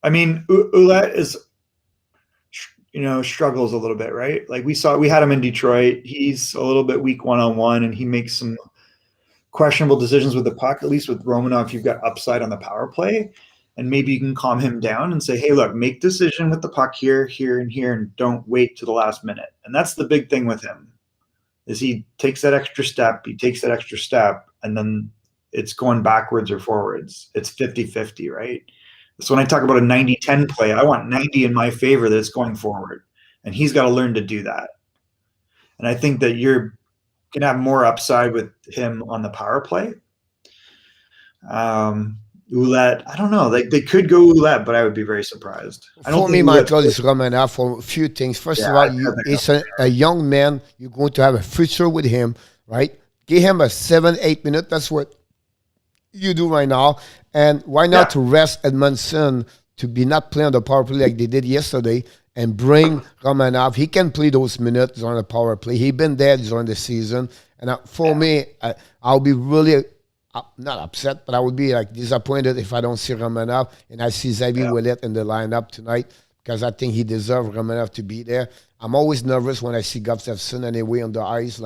I mean, Ouellet is, struggles a little bit, right? Like we had him in Detroit. He's a little bit weak one-on-one, and he makes some questionable decisions with the puck. At least with Romanov, you've got upside on the power play, and maybe you can calm him down and say, hey, look, make decision with the puck here, here, and here, and don't wait to the last minute. And that's the big thing with him, is he takes that extra step, and then it's going backwards or forwards. It's 50-50, right? So when I talk about a 90-10 play, I want 90 in my favor that it's going forward. And he's got to learn to do that. And I think that you're going to have more upside with him on the power play. Ouellet, I don't know. They could go Ouellet, but I would be very surprised. For me, Michael, is Romanov for a few things. First of all, he's a young man. You're going to have a future with him, right? Give him a 7-8 minutes. That's what you do right now. And why not to rest Edmondson to be not playing on the power play like they did yesterday and bring Romanov. He can play those minutes on the power play. He's been there during the season. And for me, I'll be really not upset, but I would be disappointed if I don't see Romanov and I see Xavier Ouellet in the lineup tonight, because I think he deserves Romanov to be there. I'm always nervous when I see Gustafsson anyway on the ice,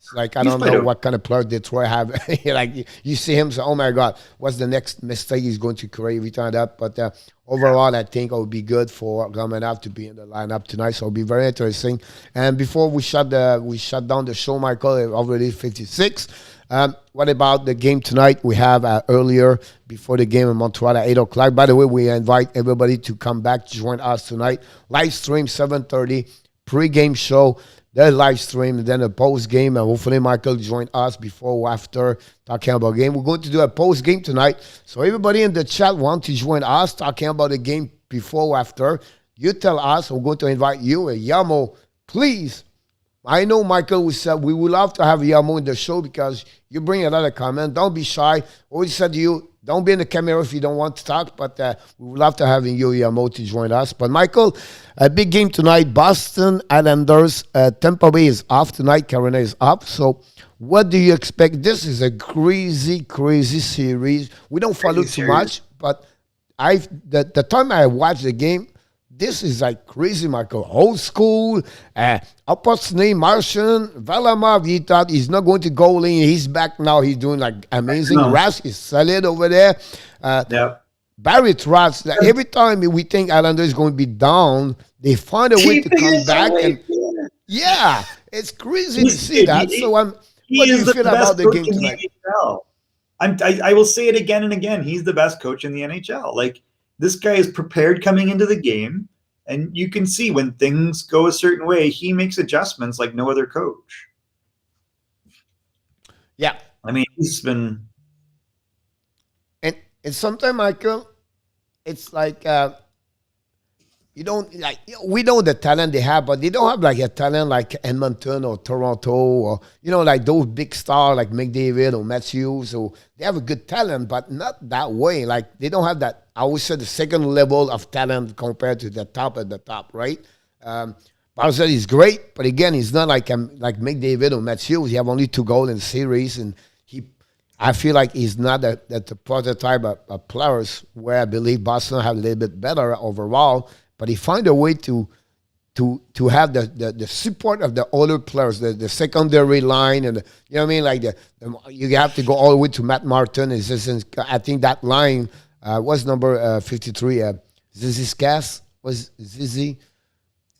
It's like, I He's don't played know okay. what kind of player Detroit have. Like, you see him, say, oh my God, what's the next mistake he's going to create every time that? But overall, I think it would be good for Romanov to be in the lineup tonight. So it'll be very interesting. And before we shut down the show, Michael, it's already 56. What about the game tonight? We have earlier before the game in Montreal at 8 o'clock. By the way, we invite everybody to come back to join us tonight. Live stream 7:30, pre-game show, the live stream, and then a post-game. And hopefully Michael join us before or after talking about the game. We're going to do a post-game tonight. So everybody in the chat want to join us talking about the game before or after. You tell us. We're going to invite you. Yamo, please. I know Michael said we would love to have Yamo in the show because you bring a lot of comment. Don't be shy. Always said to you, don't be in the camera if you don't want to talk, but we would love to have you, Yamo, to join us. But Michael, a big game tonight. Boston Islanders, Tampa Bay is off tonight. Carolina is up. So what do you expect? This is a crazy, crazy series. We don't follow too much, but the time I watched the game, this is like crazy, Michael. Old school, Uppersney, Martian, Varlamov, he thought he's not going to go in. He's back now. He's doing like amazing. No. Rask is solid over there. Barry Trotz, every time we think Islander is going to be down, they find a way to come back. And yeah, it's crazy to see that. So what do you feel about the game tonight? I will say it again and again. He's the best coach in the NHL. Like, this guy is prepared coming into the game, and you can see when things go a certain way, he makes adjustments like no other coach. Yeah. I mean, he's been... And sometimes, Michael, it's like you don't like, we know the talent they have, but they don't have like a talent like Edmonton or Toronto or, like those big stars like McDavid or Matthews. Or they have a good talent, but not that way. Like, they don't have that, I would say, the second level of talent compared to the top at the top, right? Barzell is great, but again, he's not like McDavid or Matthews. He have only 2 goals in the series, and I feel like he's not the prototype of players where I believe Boston have a little bit better overall. But he find a way to have the support of the older players, the secondary line, and you know what I mean. Like you have to go all the way to Matt Martin. I think that line was number 53. Ziziskas was Zizi.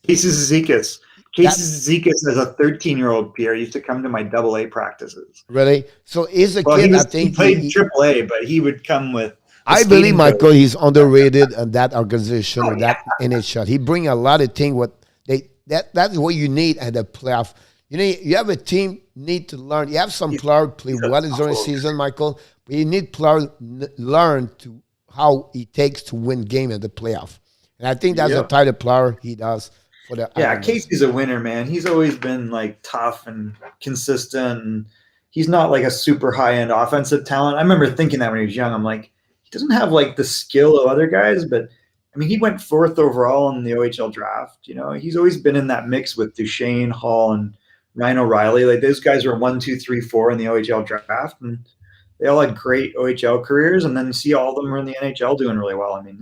Casey Zizekas. Casey Zizekas is a 13-year-old Pierre. He used to come to my AA practices. Really? So he's a kid. I think he played AAA, but he would come with. I believe, Michael, he's underrated in that organization or that NHL. He bring a lot of things. That's what you need at the playoff. You have a team need to learn. You have some players play well during the season, Michael, but you need players learn to how it takes to win game in the playoff. And I think that's the type of player he does for the. Yeah, Casey's a winner, man. He's always been like tough and consistent. And he's not like a super high end offensive talent. I remember thinking that when he was young. I'm like, he doesn't have like the skill of other guys, but I mean, he went 4th overall in the OHL draft. He's always been in that mix with Duchesne, Hall, and Ryan O'Reilly. Like, those guys were 1, 2, 3, 4 in the OHL draft, and they all had great OHL careers. And then you see all of them are in the NHL doing really well. I mean,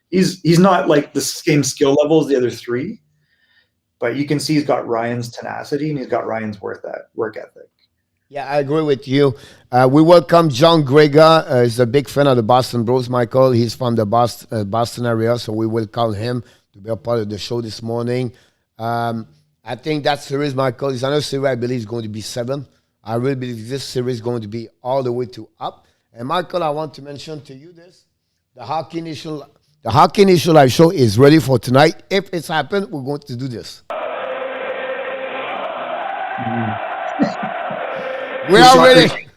he's not like the same skill level as the other 3, but you can see he's got Ryan's tenacity and he's got Ryan's work ethic. Yeah, I agree with you. We welcome John Grega. He's a big fan of the Boston Bruins, Michael. He's from the Boston area, so we welcome him to be a part of the show this morning. I think that series, Michael, is another series I believe is going to be 7. I really believe this series is going to be all the way to up. And Michael, I want to mention to you this. The Hockey Nation Live Show is ready for tonight. If it's happened, we're going to do this. We are ready.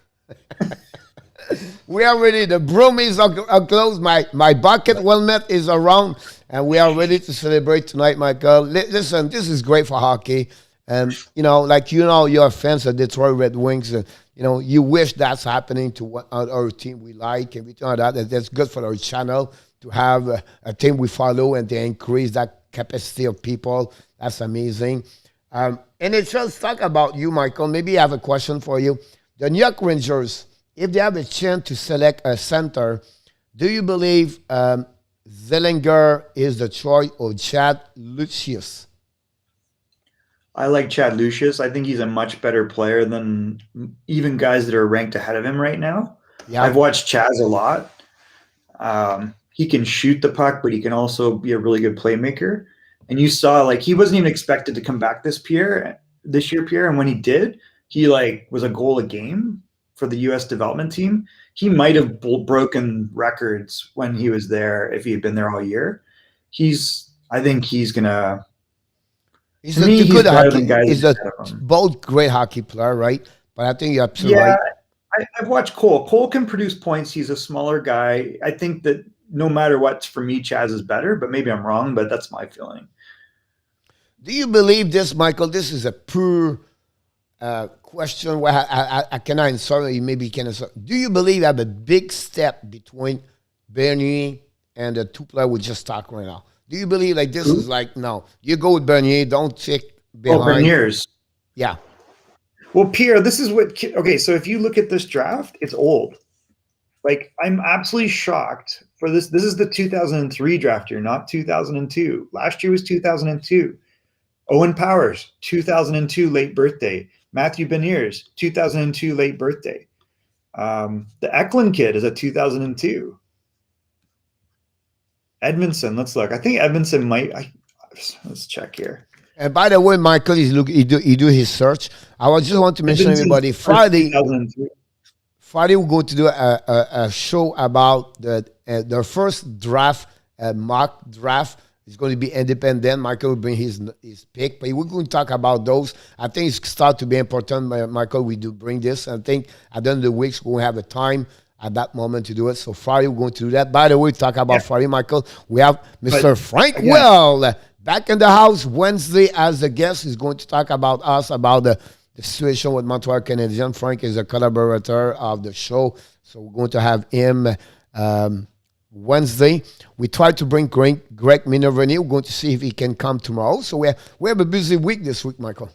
We are ready. The broomies are closed. My bucket well met is around, and we are ready to celebrate tonight, Michael. Listen, this is great for hockey. And, you're fans of Detroit Red Wings. And, you wish that's happening to what our team we like. And everything like that. That's good for our channel to have a team we follow and to increase that capacity of people. That's amazing. And it's just talk about you, Michael. Maybe I have a question for you. The New York Rangers, if they have a chance to select a center, do you believe Zellinger is the choice or Chad Lucius? I like Chad Lucius. I think he's a much better player than even guys that are ranked ahead of him right now. Yeah. I've watched Chaz a lot. He can shoot the puck, but he can also be a really good playmaker. And you saw like he wasn't even expected to come back this year, Pierre. And when he did, he like was a goal a game for the U.S. development team. He might have broken records when he was there if he had been there all year. I think he's gonna. He's To a me, he's good better hockey. than guys He's ahead of him. both great hockey player, right? But I think you're absolutely Yeah, right. I've watched Cole. Cole can produce points. He's a smaller guy. I think that no matter what, for me, Chaz is better, but maybe I'm wrong, but that's my feeling. Do you believe this, Michael? This is a poor question where I cannot answer. Maybe you can answer. Do you believe I have a big step between Bernier and the two players we just talked right now? Do you believe like this is like, no, you go with Bernier, don't check behind. Oh, Bernier's. Yeah. Well, Pierre, this is what. Okay, so if you look at this draft, it's old. Like, I'm absolutely shocked for this. This is the 2003 draft year, not 2002. Last year was 2002. Owen Powers, 2002 late birthday. Matthew Beniers, 2002 late birthday. The Eklund kid is a 2002. Edmondson, let's look. I think Edmondson might. Let's check here. And by the way, Michael, he do his search. I just want to mention everybody Friday we're going to do a show about their first draft, mock draft. It's going to be independent. Michael will bring his pick, but we're going to talk about those. I think it's start to be important, Michael. We do bring this. I think at the end of the week, we're going to have a time at that moment to do it. So Friday, we're going to do that. By the way, talk about Friday, Michael. We have Mr. Frank Well back in the house Wednesday as a guest. He's going to talk about us, about the situation with Montreal Canadiens. Frank is a collaborator of the show. So we're going to have him Wednesday. We tried to bring Greg Minervini. We're going to see if he can come tomorrow. So we have a busy week this week, Michael.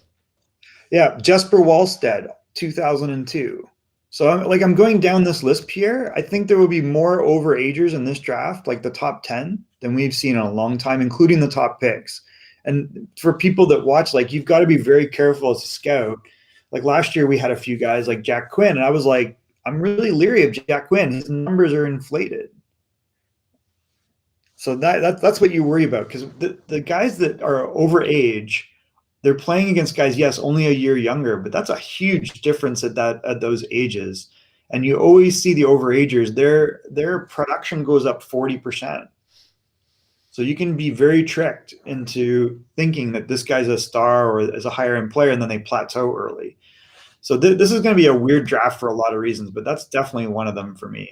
Yeah, Jesper Wallstead, 2002. So I'm going down this list, Pierre. I think there will be more overagers in this draft, like the top 10, than we've seen in a long time, including the top picks. And for people that watch, like, you've got to be very careful as a scout. Like last year, we had a few guys like Jack Quinn, and I was like, I'm really leery of Jack Quinn. His numbers are inflated. So that's what you worry about, because the guys that are over age, they're playing against guys, yes, only a year younger, but that's a huge difference at those ages. And you always see the overagers, their production goes up 40%. So you can be very tricked into thinking that this guy's a star or is a higher end player, and then they plateau early. So this is going to be a weird draft for a lot of reasons, but that's definitely one of them for me.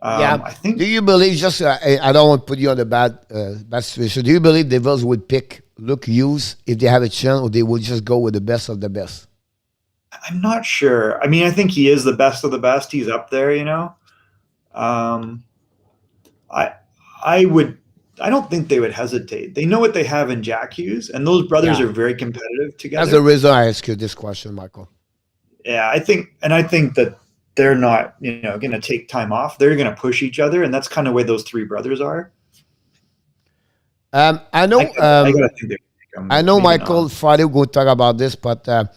I think. Do you believe, just I don't want to put you on the bad situation, do you believe the Devils would pick Luke Hughes if they have a chance, or they would just go with the best of the best? I'm not sure. I mean, I think he is the best of the best. He's up there, you know. I don't think they would hesitate. They know what they have in Jack Hughes, and those brothers are very competitive together. That's the reason I asked you this question, Michael. Yeah, I think that they're not, going to take time off. They're going to push each other, and that's kind of the way those three brothers are. I know. I know, Michael. Not. Friday we're going to talk about this, but and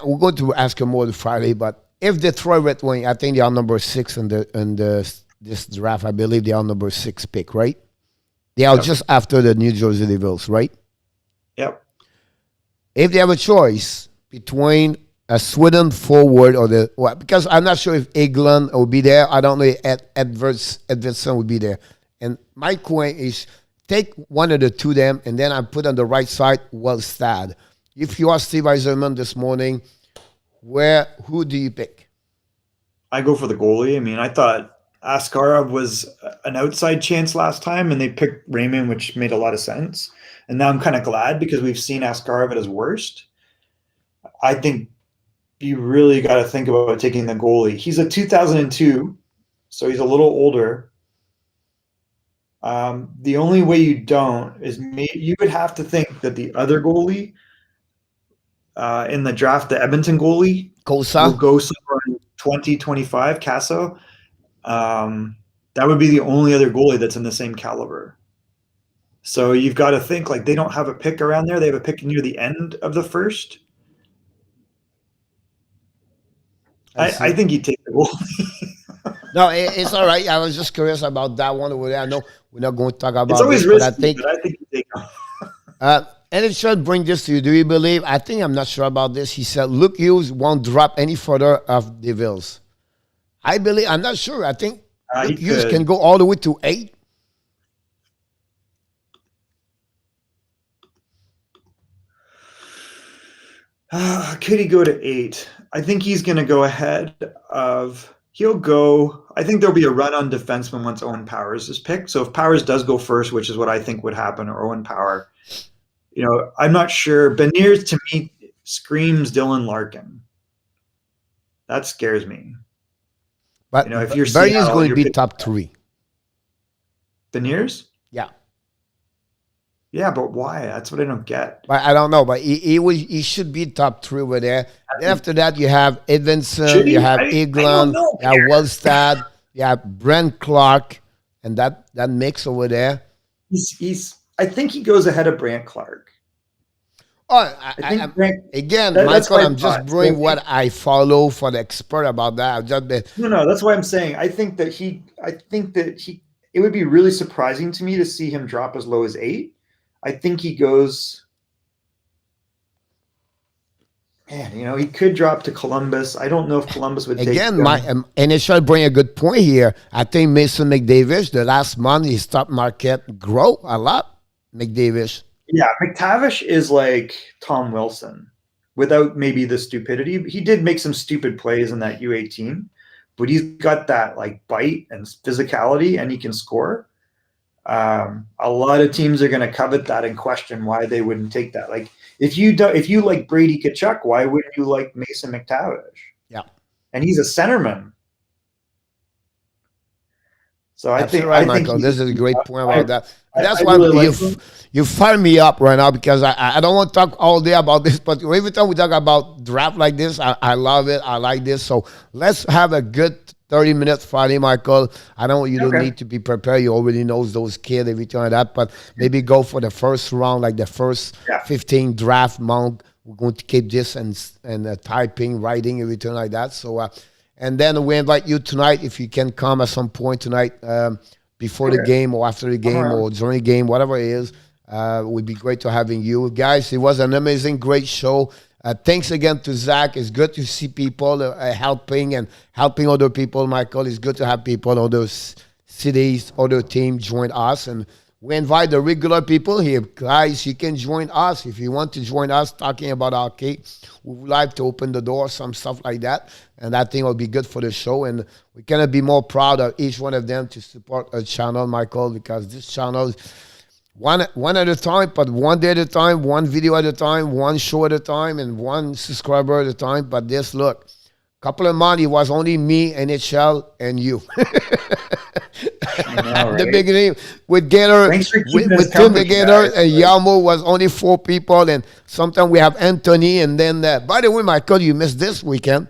we're going to ask him more on Friday, but if Detroit Red Wings, I think they are number 6 in this draft. I believe they are number 6 pick, right? They are just after the New Jersey Devils, right? Yep. If they have a choice between a Sweden forward or because I'm not sure if Eglund will be there. I don't know if Edvardson will be there. And my point is, take one of the two of them, and then I put on the right side Wallstead. If you are Steve Yzerman this morning, who do you pick? I go for the goalie. I mean, I thought Askarov was an outside chance last time, and they picked Raymond, which made a lot of sense. And now I'm kind of glad, because we've seen Askarov at his worst. I think you really got to think about taking the goalie. He's a 2002, so he's a little older. The only way you don't is you would have to think that the other goalie in the draft, the Edmonton goalie, will go somewhere in 2025, Casso. That would be the only other goalie that's in the same caliber. So you've got to think like they don't have a pick around there. They have a pick near the end of the first. I think he'd take the goalie. No, it's all right. I was just curious about that one over there. I know we're not going to talk about It's always this, risky, but I think he'd take him. and it should bring this to you. Do you believe? I think I'm not sure about this. He said Luke Hughes won't drop any further of Devils. I believe. I'm not sure. I think Luke Hughes can go all the way to 8. Could he go to 8? I think he's going to go ahead of. He'll go. I think there'll be a run on defenseman once Owen Powers is picked. So if Powers does go first, which is what I think would happen, or Owen Power, I'm not sure. Beniers to me screams Dylan Larkin. That scares me. But if you're Bernier is Seattle, going to you're be picking top 3. Beniers? Yeah. Yeah, but why? That's what I don't get. But I don't know. But he should be top 3 over there. Then after that, you have Edvinson, you have Eglon, you have Wellstad, you have Brent Clark, and that mix over there. I think he goes ahead of Brant Clark. Oh, again, Michael, I'm just bringing what I follow for the expert about that. No, that's why I'm saying I think that it would be really surprising to me to see him drop as low as 8. I think he goes, man, he could drop to Columbus. I don't know if Columbus would take him. Again, and it should bring a good point here. I think Mason McDavid, the last month, his stock market grow a lot. McDavid. Yeah, McTavish is like Tom Wilson without maybe the stupidity. He did make some stupid plays in that U18, but he's got that like bite and physicality, and he can score. A lot of teams are going to covet that and question why they wouldn't take that. Like if you like Brady Tkachuk, why wouldn't you like Mason McTavish? Yeah, and he's a centerman. So I think, Michael, this is a great point about that. That's why really you fire me up right now, because I don't want to talk all day about this, but every time we talk about draft like this, I love it. I like this. So let's have a good 30-minute Friday, Michael. I know you don't need to be prepared. You already know those kids, everything like that, but maybe go for the first round, like the first 15 draft month. We're going to keep this and typing, writing, everything like that. So, and then we invite you tonight, if you can come at some point tonight, before the game or after the game or during the game, whatever it is. It would be great to having you guys. It was an amazing, great show. Thanks again to Zach. It's good to see people helping other people. Michael, it's good to have people in other cities, other teams join us. And we invite the regular people here. Guys, you can join us if you want to join us talking about hockey. We would like to open the door, some stuff like that. And I think will be good for the show. And we're going to be more proud of each one of them to support a channel, Michael, because this channel is one at a time, but one day at a time, one video at a time, one show at a time, and one subscriber at a time. But this, look, couple of months, it was only me, NHL, and you. Know, the beginning with Gator, with Tim the Gator, and Yamo was only 4 people, and sometimes we have Anthony, and then, by the way, Michael, you missed this weekend.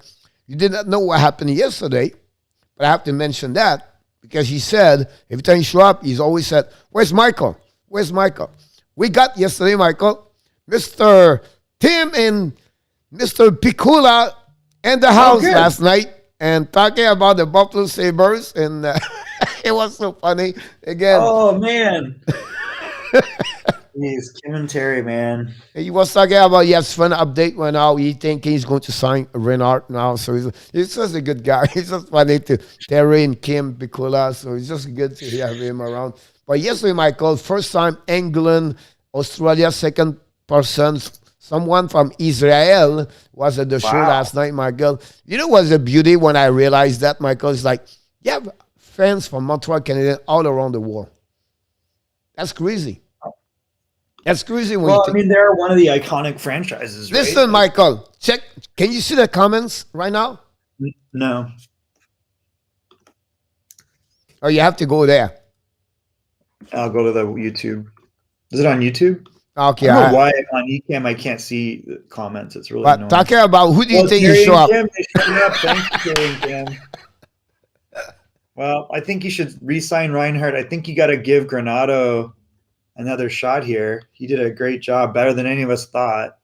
You did not know what happened yesterday, but I have to mention that because he said, every time he show up, he's always said, where's Michael? Where's Michael? We got yesterday, Michael, Mr. Tim and Mr. Picula in the house last night and talking about the Buffalo Sabres, and it was so funny. Again. Oh, man. Jeez, Kim and Terry, man. He was talking about, yes, fun update right now. He thinking he's going to sign Renard now. So he's just a good guy. He's just funny to Terry and Kim Picula. So it's just good to have him around. But yesterday, Michael, first time England, Australia, second person, someone from Israel was at the show last night, Michael. You know what's the beauty when I realized that, Michael? It's like, you have fans from Montreal Canadiens all around the world. That's crazy. That's crazy. Well, I mean, they're one of the iconic franchises, right? Listen, Michael, check. Can you see the comments right now? No. Oh, you have to go there. I'll go to the YouTube. Is it on YouTube? Okay. I don't know why on eCam I can't see the comments. It's really annoying. Talking about who do you think you show up? Thank you, Kim. Well, I think you should re-sign Reinhardt. I think you got to give Granato another shot here. He did a great job, better than any of us thought.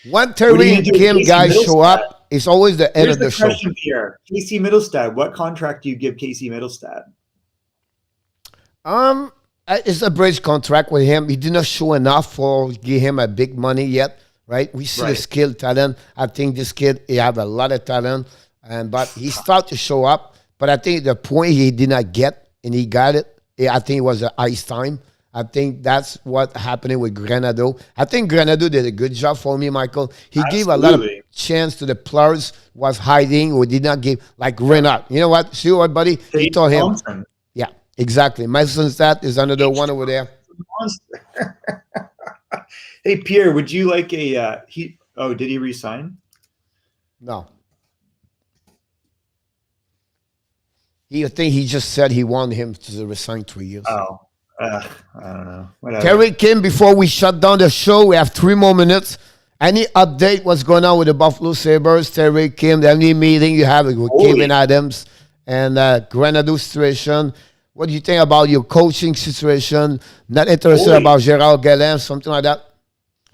When Terry and Kim guys show up, it's always the end of the show. Here. Casey Middlestad, what contract do you give Casey Middlestad? It's a bridge contract with him. He did not show enough for give him a big money yet, right? We see the skill, talent. I think this kid, he have a lot of talent, but he started to show up. But I think the point he did not get, and he got it, I think it was the ice time. I think that's what happening with Granado. I think Granado did a good job for me, Michael. He gave a lot of chance to the players was hiding or did not give, like Renard. You know what? See what, buddy? He told him. Yeah, exactly. Masonstadt is another one over there. Hey, Pierre, would you like a did he resign? No. I think he just said he wanted him to resign 3 years. Oh. I don't know. Whatever. Terry Kim, before we shut down the show, we have 3 more minutes. Any update? What's going on with the Buffalo Sabres? Terry Kim, any meeting you have with Kevin Adams and Granado situation? What do you think about your coaching situation? Not interested about Gerard Galland, something like that?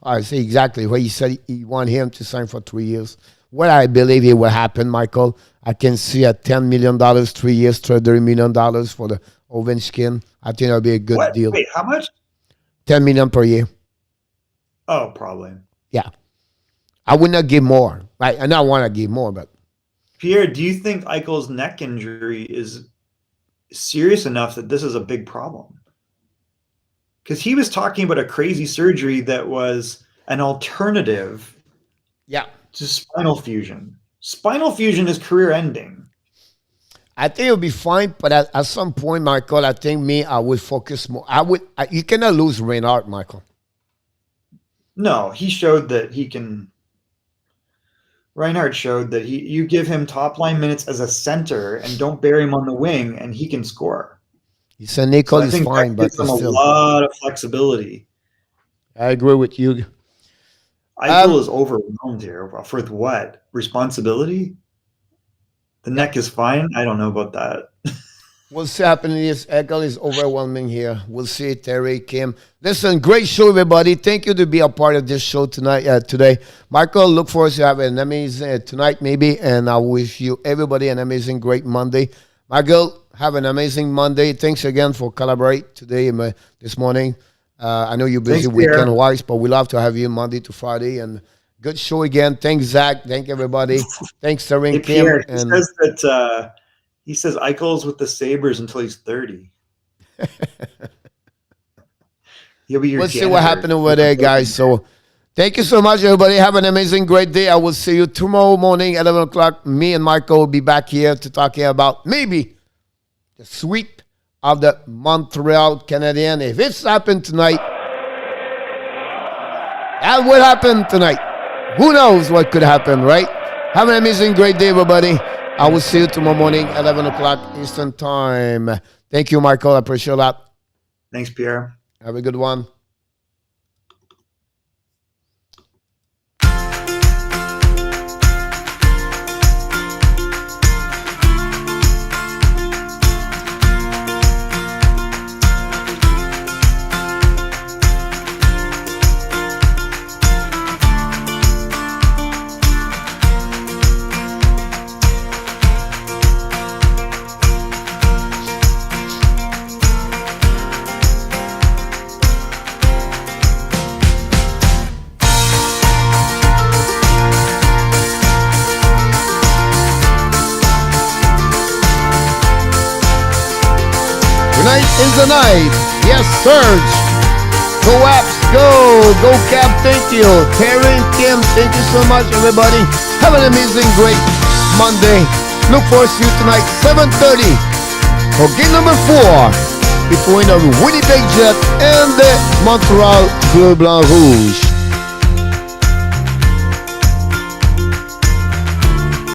I see exactly what he said. He want him to sign for 3 years. What I believe it will happen, Michael, I can see a $10 million, 3 years, $30 million for the Ovechkin. I think that'll be a good deal. Wait, how much? $10 million per year. Oh, probably. Yeah. I would not give more. I don't want to give more, but. Pierre, do you think Eichel's neck injury is serious enough that this is a big problem? Because he was talking about a crazy surgery that was an alternative to spinal fusion. Spinal fusion is career ending. I think it'll be fine, but at some point, Michael, I think I would focus more. You cannot lose Reinhardt, Michael. No, he showed that he can. Reinhardt showed that you give him top line minutes as a center and don't bury him on the wing, and he can score. He said Nicole is fine, but gives him a lot of flexibility. I agree with you. Eichel is overwhelmed here. For what? Responsibility? The neck is fine. I don't know about that. What's happening is Eichel is overwhelming here. We'll see Terry, Kim. Listen, great show, everybody. Thank you to be a part of this show today. Michael, look forward to having an amazing tonight maybe, and I wish you everybody an amazing, great Monday. Michael, have an amazing Monday. Thanks again for collaborating today this morning. I know you're busy weekend-wise, but we love to have you Monday to Friday. And good show again. Thanks, Zach. Thank everybody. Thanks, Terry and Kim. Pierre, he says Eichel's with the Sabres until he's 30. He'll be your We'll see what happened over there, guys. So thank you so much, everybody. Have an amazing, great day. I will see you tomorrow morning, 11 o'clock. Me and Michael will be back here to talk about maybe the sweep of the Montreal Canadiens. If it's happened tonight, that will happen tonight. Who knows what could happen, right? Have an amazing, great day, everybody. I will see you tomorrow morning, 11 o'clock Eastern Time. Thank you, Michael. I appreciate that. Thanks, Pierre. Have a good one. Is the night. Yes, Serge. Go Apps, go Cap, thank you. Terry and Kim, thank you so much, everybody. Have an amazing, great Monday. Look forward to you tonight, 7:30 for game number 4 between the Winnipeg Jets and the Montreal Bleu Blanc Rouge.